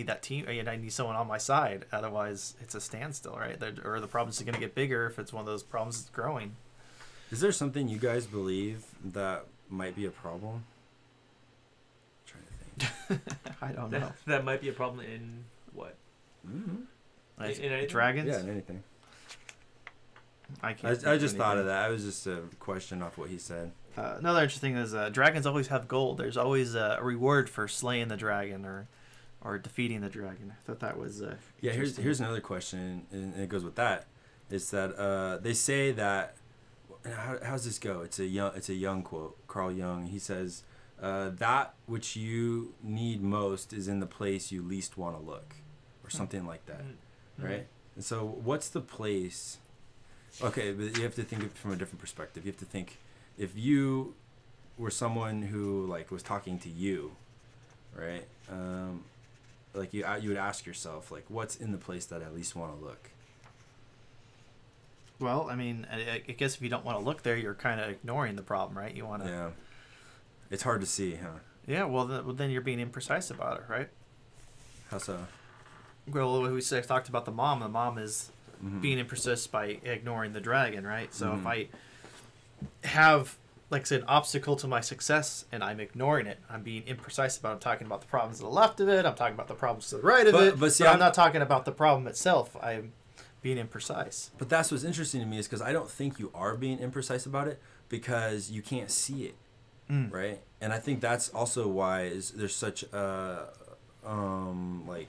that team, and I need someone on my side. Otherwise, it's a standstill, right? Or the problem's going to get bigger if it's one of those problems that's growing. Is there something you guys believe that might be a problem? I'm trying to think. I don't know. That might be a problem in what? Mm-hmm. In anything? Dragons? Yeah, in anything. I just thought of that. I was just a question off what he said. Another interesting is dragons always have gold. There's always a reward for slaying the dragon or defeating the dragon. I thought that was yeah. Here's another question, and it goes with that. Is that they say that how's this go? It's a young quote. Carl Jung. He says that which you need most is in the place you least want to look, or something like that, right? And so, what's the place? Okay, but you have to think from a different perspective. You have to think if you were someone who like was talking to you, right? Like you would ask yourself like, what's in the place that I least want to look? Well, I mean, I guess if you don't want to look there, you're kind of ignoring the problem, right? You want to. Yeah. It's hard to see, huh? Yeah. Well, then you're being imprecise about it, right? How so? Well, we talked about the mom. The mom is being imprecise by ignoring the dragon, right? So if I have, like I said, an obstacle to my success and I'm ignoring it, I'm being imprecise about it. I'm talking about the problems to the left of it. I'm talking about the problems to the right of it. But I'm not talking about the problem itself. I'm being imprecise. But that's what's interesting to me is because I don't think you are being imprecise about it because you can't see it, right? And I think that's also why there's such like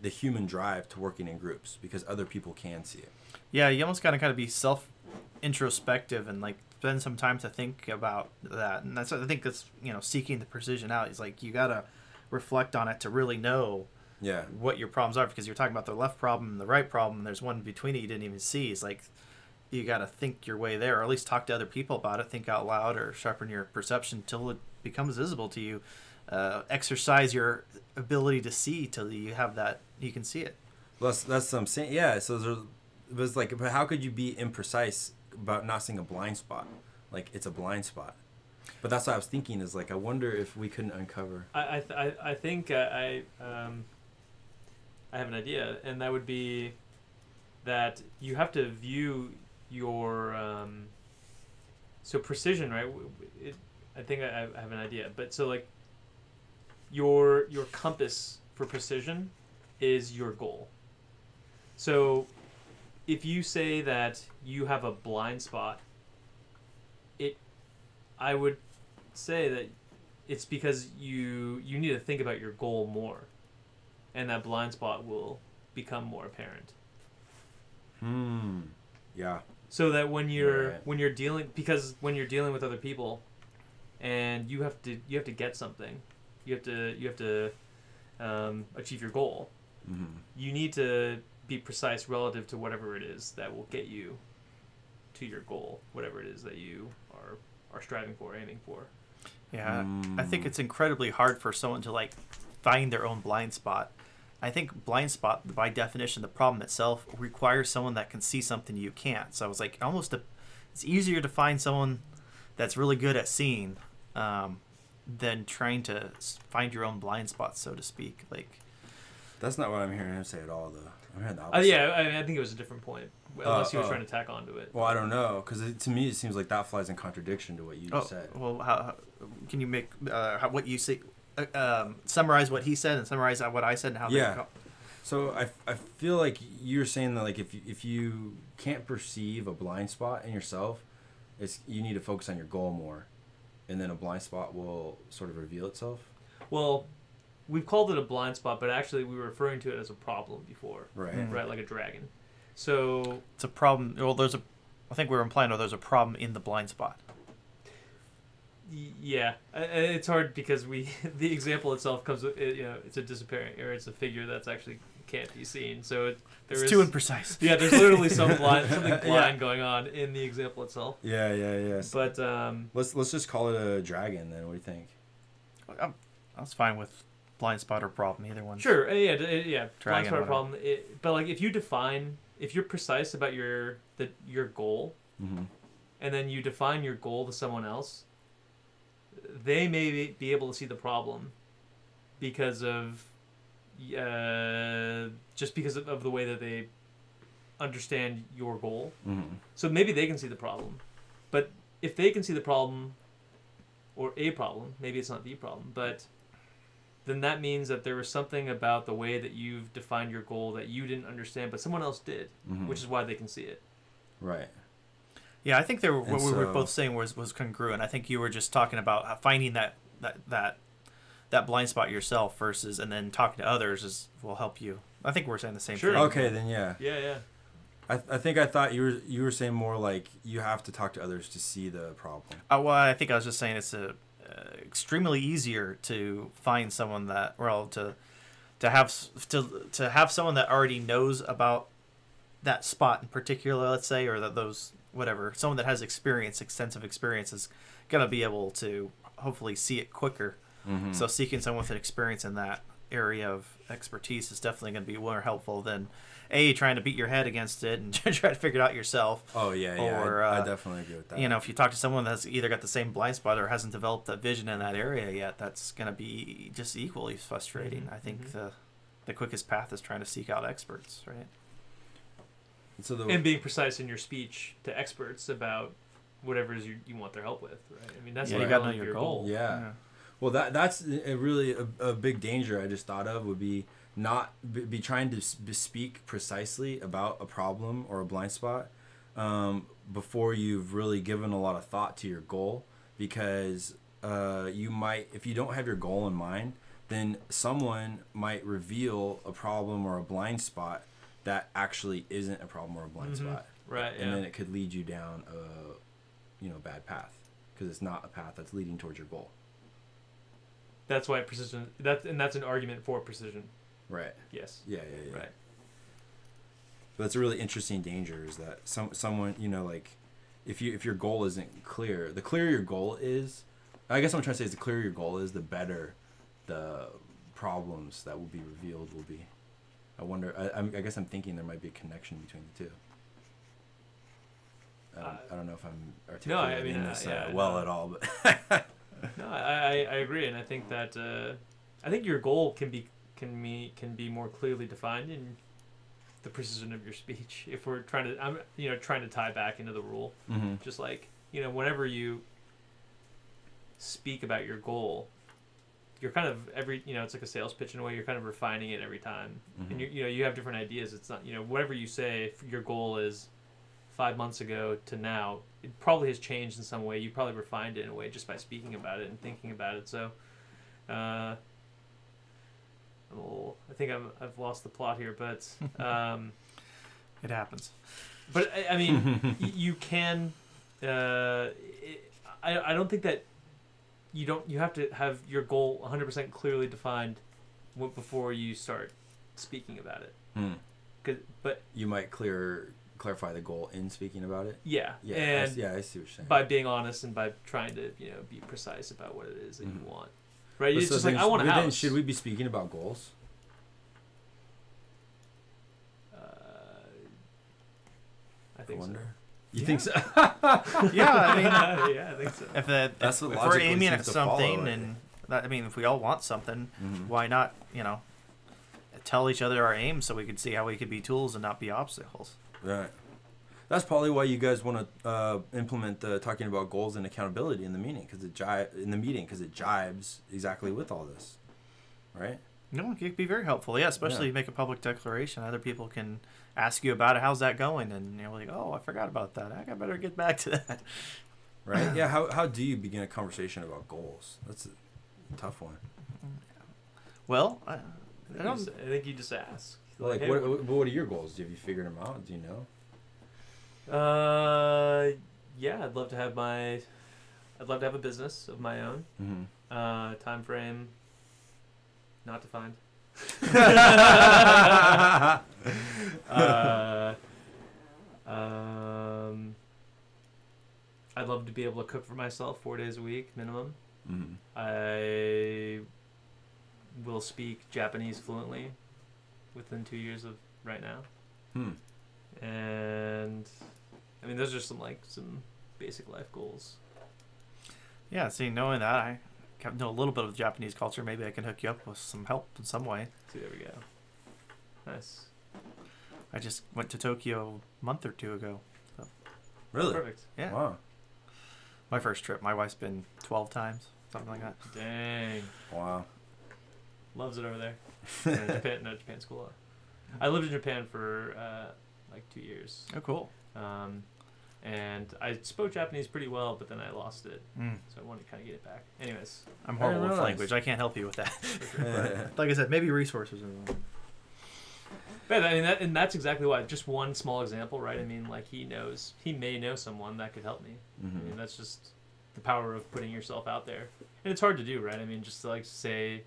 the human drive to working in groups because other people can see it. Yeah, you almost gotta kind of be introspective and like spend some time to think about that. And I think that's seeking the precision out. Is like you gotta reflect on it to really know what your problems are, because you're talking about the left problem and the right problem, and there's one between it you didn't even see. It's like you got to think your way there, or at least talk to other people about it, think out loud, or sharpen your perception until it becomes visible to you. Exercise your ability to see till you have that, you can see it. Well, that's what I'm saying. Yeah, so it was like, but how could you be imprecise about not seeing a blind spot? Like, it's a blind spot. But that's what I was thinking is like, I wonder if we couldn't uncover. I think I have an idea, and that would be that you have to view your so precision, right? I think I have an idea, but so like your compass for precision is your goal. So if you say that you have a blind spot, I would say that it's because you need to think about your goal more, and that blind spot will become more apparent. Yeah. So that when you're dealing with other people, and you have to get something, you have to achieve your goal. Mm-hmm. You need to be precise relative to whatever it is that will get you to your goal, whatever it is that you are striving for, aiming for. Yeah, I think it's incredibly hard for someone to like find their own blind spot. I think blind spot, by definition, the problem itself requires someone that can see something you can't. So I was like, it's easier to find someone that's really good at seeing than trying to find your own blind spot, so to speak. Like, that's not what I'm hearing him say at all, though. I'm hearing the opposite. Yeah, I think it was a different point. Unless he was trying to tack onto it. Well, I don't know, because to me it seems like that flies in contradiction to what you just said. Well, how can you make what you say? Summarize what he said and summarize what I said and how they go. So I feel like you're saying that like if you can't perceive a blind spot in yourself, you need to focus on your goal more, and then a blind spot will sort of reveal itself. Well, we've called it a blind spot, but actually we were referring to it as a problem before. Right. Mm-hmm. Right, like a dragon. So it's a problem. Well, I think we were implying there's a problem in the blind spot. Yeah, it's hard because the example itself comes with, it's a disappearing, or it's a figure that's actually can't be seen. So it's too imprecise. Yeah, there's literally something blind going on in the example itself. Yeah. But let's just call it a dragon then. What do you think? I was fine with blind spot or problem, either one. Sure, yeah. Blind spot or whatever. problem. But like if you're precise about your goal, Mm-hmm. and then you define your goal to someone else, they may be able to see the problem because of just because of the way that they understand your goal. Mm-hmm. So maybe they can see the problem, but if they can see the problem or a problem, maybe it's not the problem, but then that means that there was something about the way that you've defined your goal that you didn't understand, but someone else did, Mm-hmm. which is why they can see it. Right. Yeah, I think what we were both saying was congruent. I think you were just talking about finding that blind spot yourself versus, and then talking to others will help you. I think we're saying the same thing. Okay, then yeah. Yeah. I think I thought you were saying more like you have to talk to others to see the problem. Well, I think I was just saying it's extremely easier to find someone that, well, to have someone that already knows about that spot in particular, let's say, or those whatever, someone that has extensive experience is gonna be able to hopefully see it quicker. Mm-hmm. So seeking someone with an experience in that area of expertise is definitely going to be more helpful than trying to beat your head against it and try to figure it out yourself. Oh yeah, Or, I definitely agree with that. If you talk to someone that's either got the same blind spot or hasn't developed that vision in that area yet, that's going to be just equally frustrating. Mm-hmm. I think the quickest path is trying to seek out experts, right? And being precise in your speech to experts about whatever it is you want their help with, right? I mean, that's you got to know your goal. Yeah. Well, that's a big danger I just thought of would be not be trying to speak precisely about a problem or a blind spot before you've really given a lot of thought to your goal, because you might, if you don't have your goal in mind, then someone might reveal a problem or a blind spot that actually isn't a problem or a blind spot. Right. And then it could lead you down a bad path because it's not a path that's leading towards your goal. That's why precision. That's an argument for precision. Right. Yes. Yeah. Right. But that's a really interesting danger is that someone, like if your goal isn't clear, the clearer your goal is, I guess what I'm trying to say is the clearer your goal is, the better the problems that will be revealed will be. I wonder, I guess I'm thinking there might be a connection between the two. I don't know if I'm articulating this at all, but no, I agree, and I think that I think your goal can be more clearly defined, and the precision of your speech. If we're trying to, trying to tie back into the rule, just like, whenever you speak about your goal, you're kind of it's like a sales pitch in a way. You're kind of refining it every time, and you have different ideas. It's not, whatever you say, if your goal is 5 months ago to now, it probably has changed in some way. You probably refined it in a way just by speaking about it and thinking about it. So, I think I've lost the plot here, but it happens. But I mean, you can. I don't think that you have to have your goal 100% clearly defined before you start speaking about it. But you might clarify the goal in speaking about it. Yeah. And I see what you're saying. By being honest and by trying to be precise about what it is that you want. Right? It's just like, I want a house. Should we be speaking about goals? I think so. You think so? Yeah, I mean, I think so. If That's what if we're aiming at seems to something, follow, and if we all want something, why not, tell each other our aims so we can see how we could be tools and not be obstacles. Right. That's probably why you guys want to implement the talking about goals and accountability in the meeting, because it jibes exactly with all this, right? No, it could be very helpful. Yeah, especially you make a public declaration. Other people can ask you about it. How's that going? And you're like, oh, I forgot about that. I better get back to that. Right? Yeah. How do you begin a conversation about goals? That's a tough one. Well, I think you just ask. Like, hey, what are your goals? Have you figured them out? Do you know? Yeah, I'd love to have a business of my own. Time frame, not defined. I'd love to be able to cook for myself 4 days a week minimum. I will speak Japanese fluently within 2 years of right now. And I mean, those are some basic life goals. Yeah, see, knowing that, I know a little bit of Japanese culture. Maybe I can hook you up with some help in some way. See, there we go. Nice. I just went to Tokyo a month or two ago. So. Really? Perfect. Yeah. Wow. My first trip. My wife's been 12 times, something like that. Dang. Wow. Loves it over there. Japan school. I lived in Japan for 2 years. Oh, cool. And I spoke Japanese pretty well, but then I lost it. So I wanted to kind of get it back. Anyways. I'm horrible with language. I can't help you with that. But, like I said, maybe resources are wrong. But I mean, that's exactly why. Just one small example, right? I mean, like he may know someone that could help me. I mean, that's just the power of putting yourself out there. And it's hard to do, right? I mean, just to say,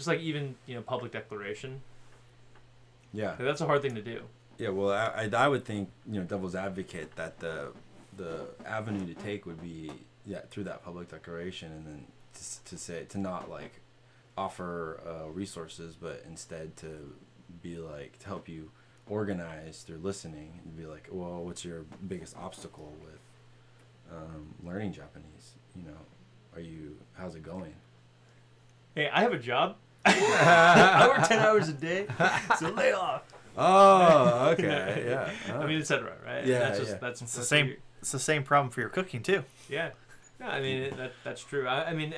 even, public declaration. Yeah. That's a hard thing to do. Yeah, well, I would think, devil's advocate, that the avenue to take would be through that public declaration, and then to not like offer resources, but instead to be like to help you organize through listening and be like, well, what's your biggest obstacle with learning Japanese? How's it going? Hey, I have a job. I work 10 hours a day, so lay off. Oh, okay, yeah. I mean, etc. Right? Yeah, that's the same. It's the same problem for your cooking too. Yeah. No, I mean that's true. I mean.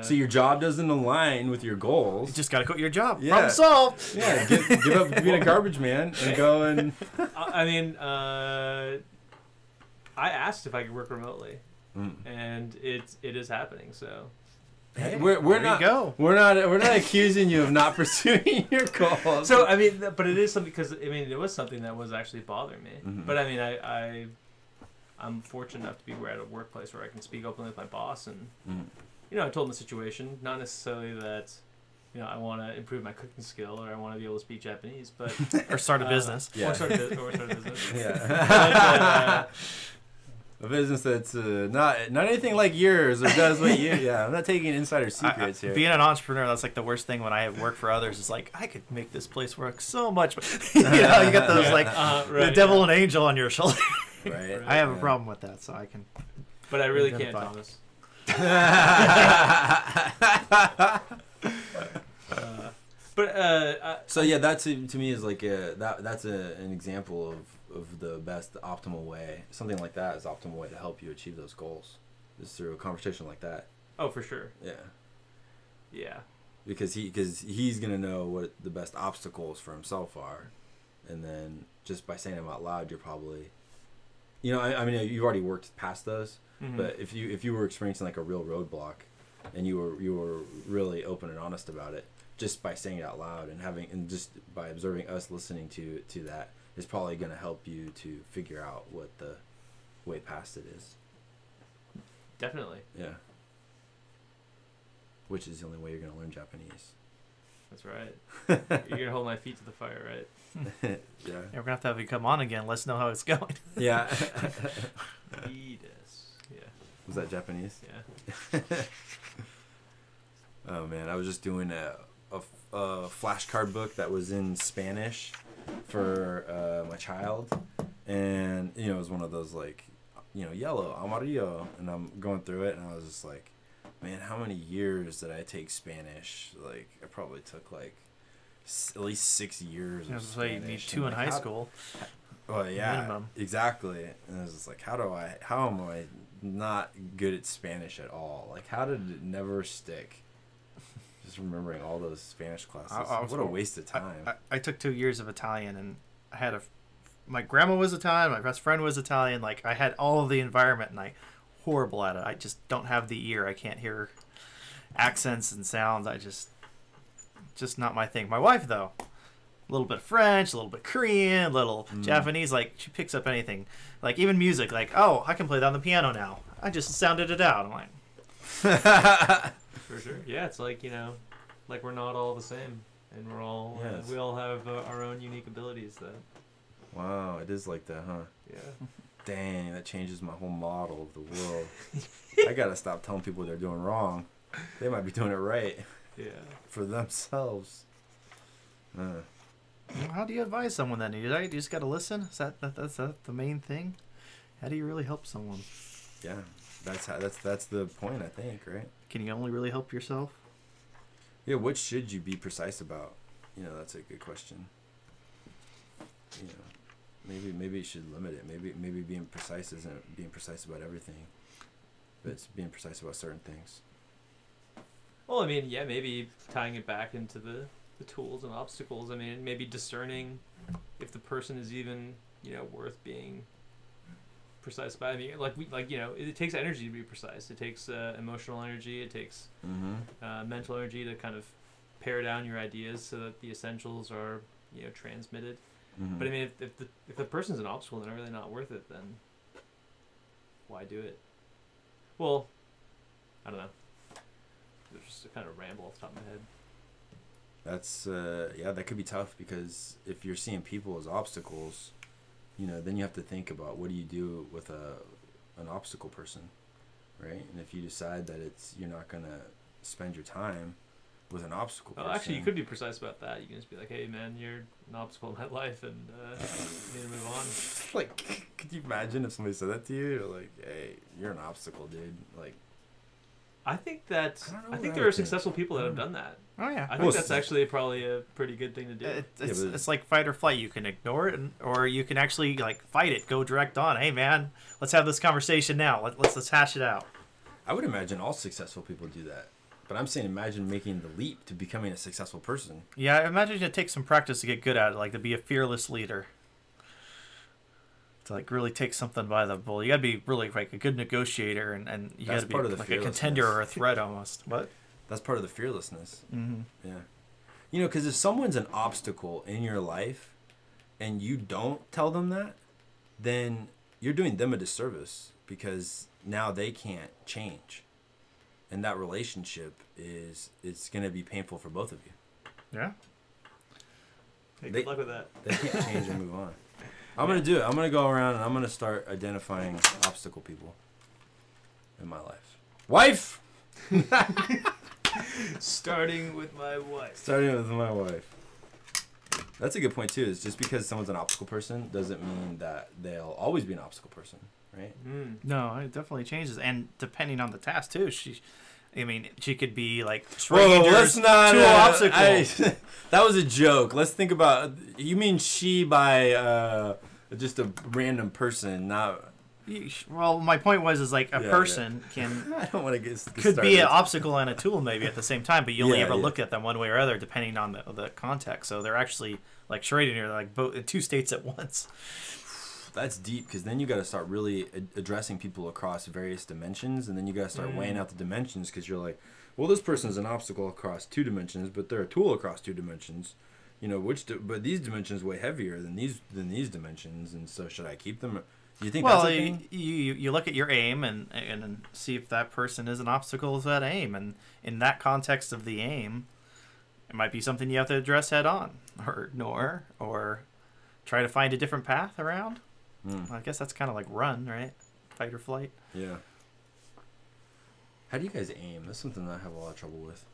So your job doesn't align with your goals. You just gotta quit your job. Yeah. Problem solved. Yeah. Give up being a garbage man and go and. I mean, I asked if I could work remotely, and it is happening. So. Hey, we're not accusing you of not pursuing your goals. So I mean, but it is something, because I mean, it was something that was actually bothering me. But I mean, I'm fortunate enough to be at a workplace where I can speak openly with my boss, and I told him the situation. Not necessarily that I want to improve my cooking skill or I want to be able to speak Japanese, but or start a business. Or start a business. Yeah. A business that's not anything like yours or does what you. Yeah, I'm not taking insider secrets here. Being an entrepreneur, that's like the worst thing when I work for others. It's like, I could make this place work so much. You got those the devil and angel on your shoulder. Right. I have a problem with that, so I can. But I really can't, Thomas. But so yeah, that to me is like that's an example of the best optimal way. Something like that is optimal way to help you achieve those goals. Is through a conversation like that. Oh, for sure. Yeah. Yeah. Because he's gonna know what the best obstacles for himself are, and then just by saying them out loud, you're probably, I mean, you've already worked past those. Mm-hmm. But if you were experiencing like a real roadblock, and you were really open and honest about it, just by saying it out loud and just by observing us listening to that is probably gonna help you to figure out what the way past it is. Definitely. Yeah. Which is the only way you're gonna learn Japanese. That's right. You're gonna hold my feet to the fire, right? Yeah. We're gonna have you come on again. Let's know how it's going. Yeah. Yeah. Was that Japanese? Yeah. Oh man, I was just doing a flashcard book that was in Spanish for my child, and it was one of those like, yellow, amarillo, and I'm going through it, and I was just like, man, how many years did I take Spanish? Like, I probably took like at least 6 years. I was Spanish. Like, you need 2 in high school. Well, yeah, minimum. Exactly. And I was just like, how am I not good at Spanish at all? Like, how did it never stick? Just remembering all those Spanish classes. What a waste of time. I took 2 years of Italian, and I had my grandma was Italian, my best friend was Italian. Like, I had all of the environment, and horrible at it. I just don't have the ear. I can't hear accents and sounds. Just not my thing. My wife, though, a little bit French, a little bit Korean, a little Japanese. Like, she picks up anything. Like, even music. Like, oh, I can play that on the piano now. I just sounded it out. I'm like, for sure. Yeah, it's like, like we're not all the same, and we're all we all have our own unique abilities. Wow, it is like that, huh? Yeah. Dang, that changes my whole model of the world. I gotta stop telling people they're doing wrong. They might be doing it right. Yeah. For themselves. How do you advise someone then? You just gotta listen? Is that's the main thing? How do you really help someone? Yeah, that's the point, I think, right? Can you only really help yourself? Yeah, what should you be precise about? That's a good question. Maybe you should limit it. Maybe being precise isn't being precise about everything, but it's being precise about certain things. Well, I mean, yeah, maybe tying it back into the tools and obstacles. I mean, maybe discerning if the person is even, worth being precise about. I mean, it takes energy to be precise. It takes emotional energy. It takes mental energy to kind of pare down your ideas so that the essentials are, transmitted. Mm-hmm. But I mean, if the person's an obstacle and they're really not worth it, then why do it? Well, I don't know. There's just a kind of ramble off the top of my head. That's that could be tough, because if you're seeing people as obstacles, then you have to think about what do you do with an obstacle person, right? And if you decide that you're not gonna spend your time with an obstacle person. Actually, you could be precise about that. You can just be like, hey man, you're an obstacle in my life, and you need to move on. Like, could you imagine if somebody said that to you? You're like, hey, you're an obstacle, dude. Like, I think there are successful people that have done that. Oh yeah, I think that's actually probably a pretty good thing to do. It's like fight or flight. You can ignore it, or you can actually fight it. Go direct on. Hey man, let's have this conversation now. Let's hash it out. I would imagine all successful people do that. But I'm saying, imagine making the leap to becoming a successful person. Yeah, I imagine it takes some practice to get good at it, to be a fearless leader. To really take something by the bull. You gotta be really a good negotiator, and you gotta be a contender or a threat almost. What? That's part of the fearlessness. Mm-hmm. Yeah. Because if someone's an obstacle in your life, and you don't tell them that, then you're doing them a disservice, because now they can't change. And that relationship it's going to be painful for both of you. Yeah. Hey, good luck with that. They can't change and move on. I'm going to do it. I'm going to go around and I'm going to start identifying obstacle people in my life. Wife! Starting with my wife. Starting with my wife. That's a good point, too. Is just because someone's an obstacle person doesn't mean that they'll always be an obstacle person, right? No, it definitely changes. And depending on the task, too. I mean, she could be like Whoa, let's not. tool obstacle. That was a joke. Let's think about. You mean she by just a random person, not. Well, my point was is like a person can. I don't want to get could be an obstacle and a tool maybe at the same time, but you only ever look at them one way or other depending on the context. So they're actually like Schrader, they're like both in two states at once. That's deep, because then you got to start really addressing people across various dimensions, and then you got to start weighing out the dimensions, because you're like, well, this person is an obstacle across 2 dimensions, but they're a tool across 2 dimensions. You know, but these dimensions weigh heavier than these dimensions, and so should I keep them? Do you think that's a thing? You look at your aim and see if that person is an obstacle to that aim, and in that context of the aim, it might be something you have to address head on, or ignore, or try to find a different path around. I guess that's kind of like run, right? Fight or flight. Yeah. How do you guys aim? That's something that I have a lot of trouble with.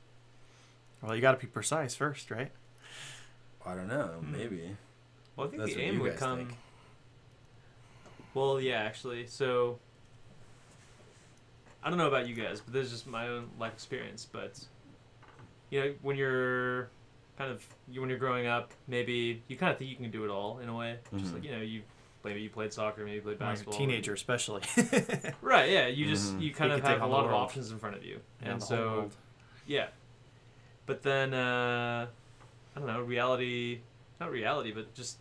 Well, you got to be precise first, right? I don't know. Maybe. Well, I think the aim would come. Think. Well, yeah, actually. So, I don't know about you guys, but this is just my own life experience. But, you know, when you're growing up, maybe you kind of think you can do it all in a way. Just like, you know, maybe you played soccer, maybe you played basketball. Teenager, especially. Right, yeah. You just, you kind of have a lot of options in front of you. Yeah, and so, yeah. But then, I don't know, not reality, but just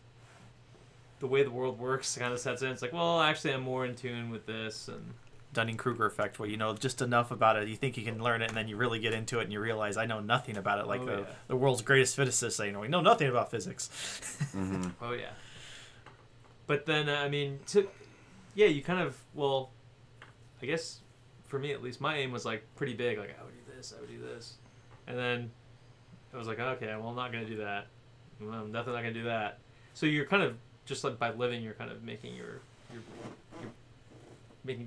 the way the world works kind of sets in. It's like, well, actually, I'm more in tune with this. And Dunning-Kruger effect, where you know just enough about it, you think you can learn it, and then you really get into it, and you realize I know nothing about it. Like the world's greatest physicists say, we know nothing about physics. Oh, yeah. But then, I mean, you kind of, well, I guess for me at least, my aim was like pretty big. Like, I would do this, I would do this. And then I was like, okay, well, I'm not going to do that. Well, I'm definitely not going to do that. So you're kind of, just like by living, you're kind of making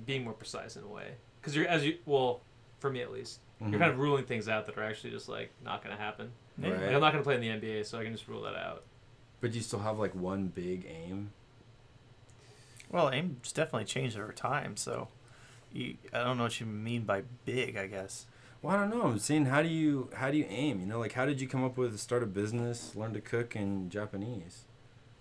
being more precise in a way. Because for me at least, you're kind of ruling things out that are actually just like not going to happen. Right. Like, I'm not going to play in the NBA, so I can just rule that out. But you still have like one big aim? Well, aim's definitely changed over time, so I don't know what you mean by big, I guess. Well, I don't know. I'm saying, how do you aim? You know, like, how did you come up with start a business, learn to cook in Japanese?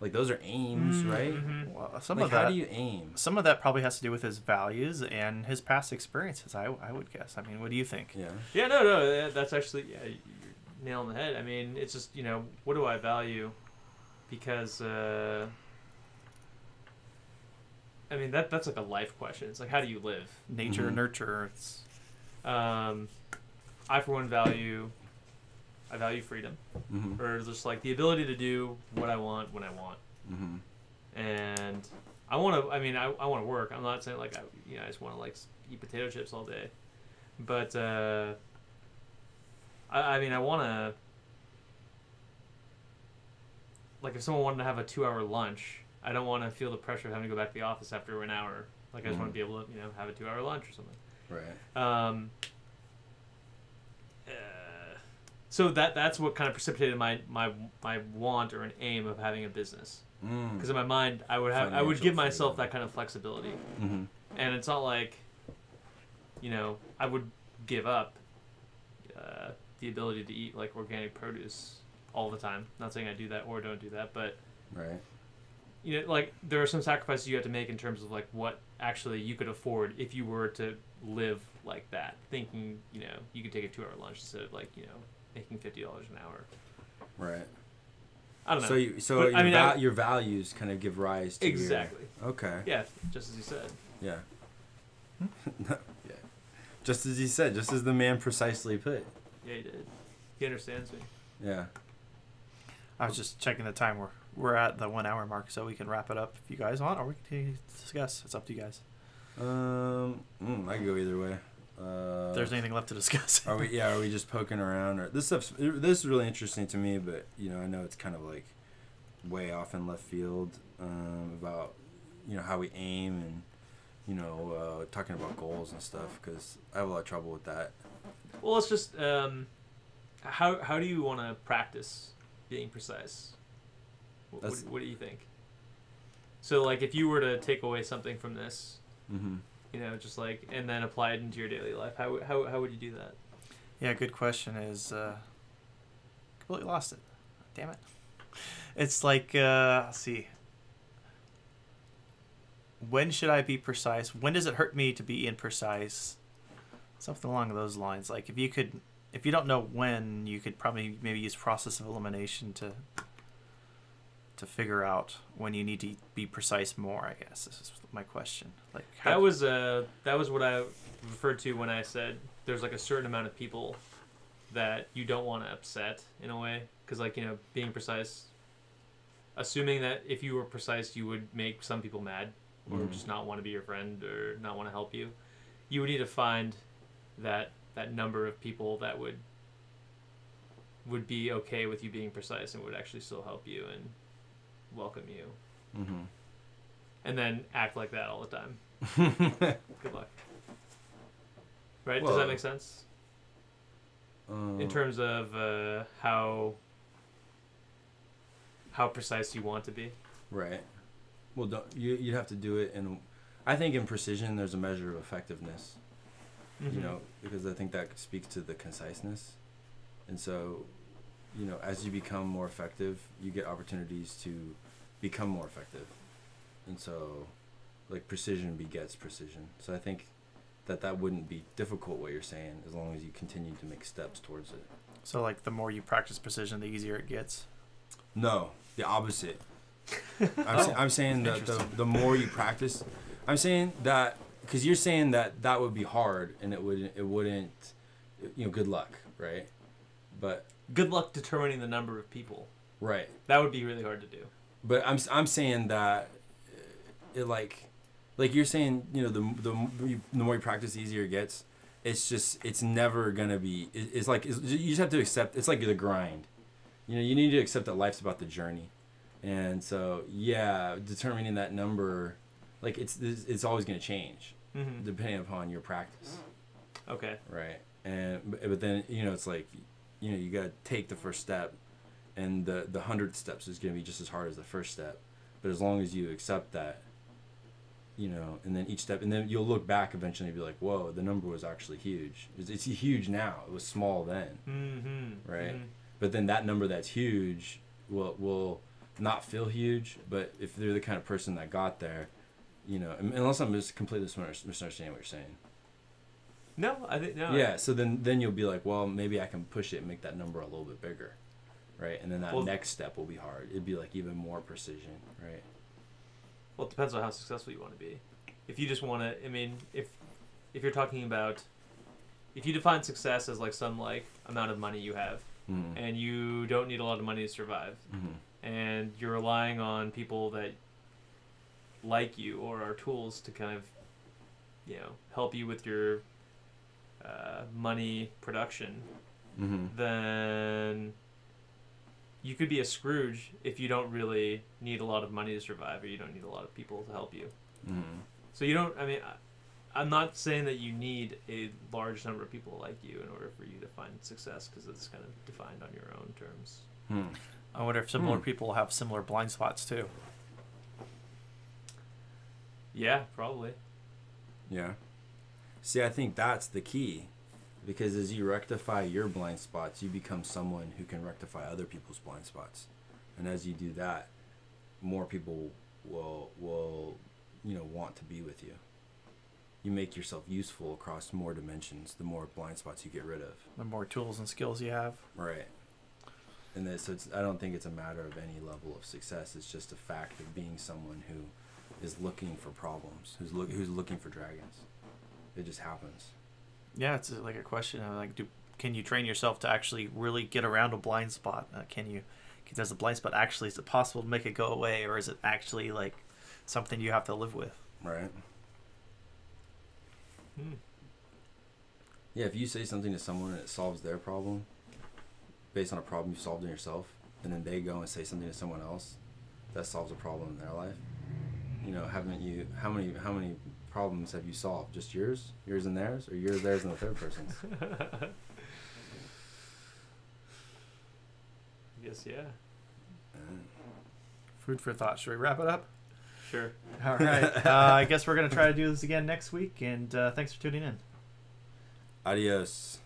Like, those are aims, right? Well, how do you aim? Some of that probably has to do with his values and his past experiences, I would guess. I mean, what do you think? Yeah. Yeah, no, that's actually, you're nailing the head. I mean, it's just, you know, what do I value? Because, I mean, that's like a life question. It's like, how do you live? Nature, nurture. It's... I, for one, value freedom. Or just like the ability to do what I want when I want. And I want to, I mean, I want to work. I'm not saying like, I just want to like eat potato chips all day. But, I mean, I want to, like if someone wanted to have a 2-hour lunch, I don't want to feel the pressure of having to go back to the office after an hour. Like I just want to be able to, you know, have a 2-hour lunch or something. Right. So that's what kind of precipitated my want or an aim of having a business. Because in my mind, I would give myself that kind of flexibility. And it's not like, you know, I would give up the ability to eat like organic produce all the time. Not saying I do that or don't do that, but right. You know, like there are some sacrifices you have to make in terms of like what actually you could afford if you were to live like that, thinking, you know, you could take a 2-hour lunch instead of like, you know, making $50 an hour. Right. I don't know. So your values kind of give rise to exactly. Okay. Yeah, just as you said. Yeah. Yeah. Just as he said, just as the man precisely put. Yeah, he did. He understands me. Yeah. I was just checking the time. We're at the 1 hour mark, so we can wrap it up if you guys want, or we can discuss. It's up to you guys. I can go either way. If there's anything left to discuss. Are we just poking around? Or this is really interesting to me, but you know, I know it's kind of like way off in left field about, you know, how we aim and, you know, talking about goals and stuff, because I have a lot of trouble with that. Well, it's just how do you want to practice being precise? What do you think? So, like, if you were to take away something from this, You know, just like, and then apply it into your daily life. How would you do that? Yeah, good question. Is completely lost it. Damn it. It's like let's see. When should I be precise? When does it hurt me to be imprecise? Something along those lines. Like if you don't know when, you could probably maybe use process of elimination to figure out when you need to be precise more. I guess this is my question. Like that was what I referred to when I said there's like a certain amount of people that you don't want to upset in a way, because like, you know, being precise, assuming that if you were precise you would make some people mad or just not want to be your friend or not want to help you, you would need to find that number of people that would be okay with you being precise and would actually still help you and welcome you. And then act like that all the time. Good luck. Right? Well, does that make sense? In terms of how precise you want to be? Right. Well, you'd have to do it in... I think in precision there's a measure of effectiveness. You know, because I think that speaks to the conciseness. And so, you know, as you become more effective, you get opportunities to become more effective. And so, like, precision begets precision. So I think that wouldn't be difficult, what you're saying, as long as you continue to make steps towards it. So, like, the more you practice precision, the easier it gets? No, the opposite. I'm saying that the more you practice... I'm saying that... Because you're saying that would be hard, and it wouldn't, you know, good luck, right? But good luck determining the number of people. Right. That would be really hard to do. But I'm saying that it like you're saying, you know, the more you practice, the easier it gets. It's never gonna be. You just have to accept. It's like the grind. You know, you need to accept that life's about the journey, and so yeah, determining that number. Like, it's always going to change, depending upon your practice. Okay. Right. But then, you know, it's like, you know, you got to take the first step, and the 100th steps is going to be just as hard as the first step. But as long as you accept that, you know, and then each step, and then you'll look back eventually and be like, whoa, the number was actually huge. It's huge now. It was small then. Right. But then that number that's huge will not feel huge, but if they're the kind of person that got there, you know, unless I'm just completely misunderstanding what you're saying. No, I think no. Yeah, so then you'll be like, well, maybe I can push it and make that number a little bit bigger, right? And then that next step will be hard. It'd be like even more precision, right? Well, it depends on how successful you want to be. If you just want to, I mean, if you're talking about, if you define success as like some like amount of money you have, and you don't need a lot of money to survive, and you're relying on people that like you or are tools to kind of, you know, help you with your money production, then you could be a Scrooge if you don't really need a lot of money to survive, or you don't need a lot of people to help you. So you don't, I mean, I'm not saying that you need a large number of people like you in order for you to find success, because it's kind of defined on your own terms. I wonder if similar people have similar blind spots too. Yeah, probably. Yeah. See, I think that's the key, because as you rectify your blind spots, you become someone who can rectify other people's blind spots. And as you do that, more people will you know, want to be with you. You make yourself useful across more dimensions, the more blind spots you get rid of. The more tools and skills you have. Right. And so I don't think it's a matter of any level of success. It's just a fact of being someone who is looking for problems, who's looking for dragons. It just happens. Yeah, it's like a question of like, can you train yourself to actually really get around a blind spot? Does the blind spot actually, is it possible to make it go away, or is it actually like something you have to live with? Right. Yeah, if you say something to someone and it solves their problem based on a problem you solved in yourself, and then they go and say something to someone else that solves a problem in their life, you know, how many problems have you solved? Just yours and theirs, or yours, theirs, and the third person's? I guess, yeah. Food for thought. Should we wrap it up? Sure. All right. I guess we're going to try to do this again next week, and thanks for tuning in. Adios.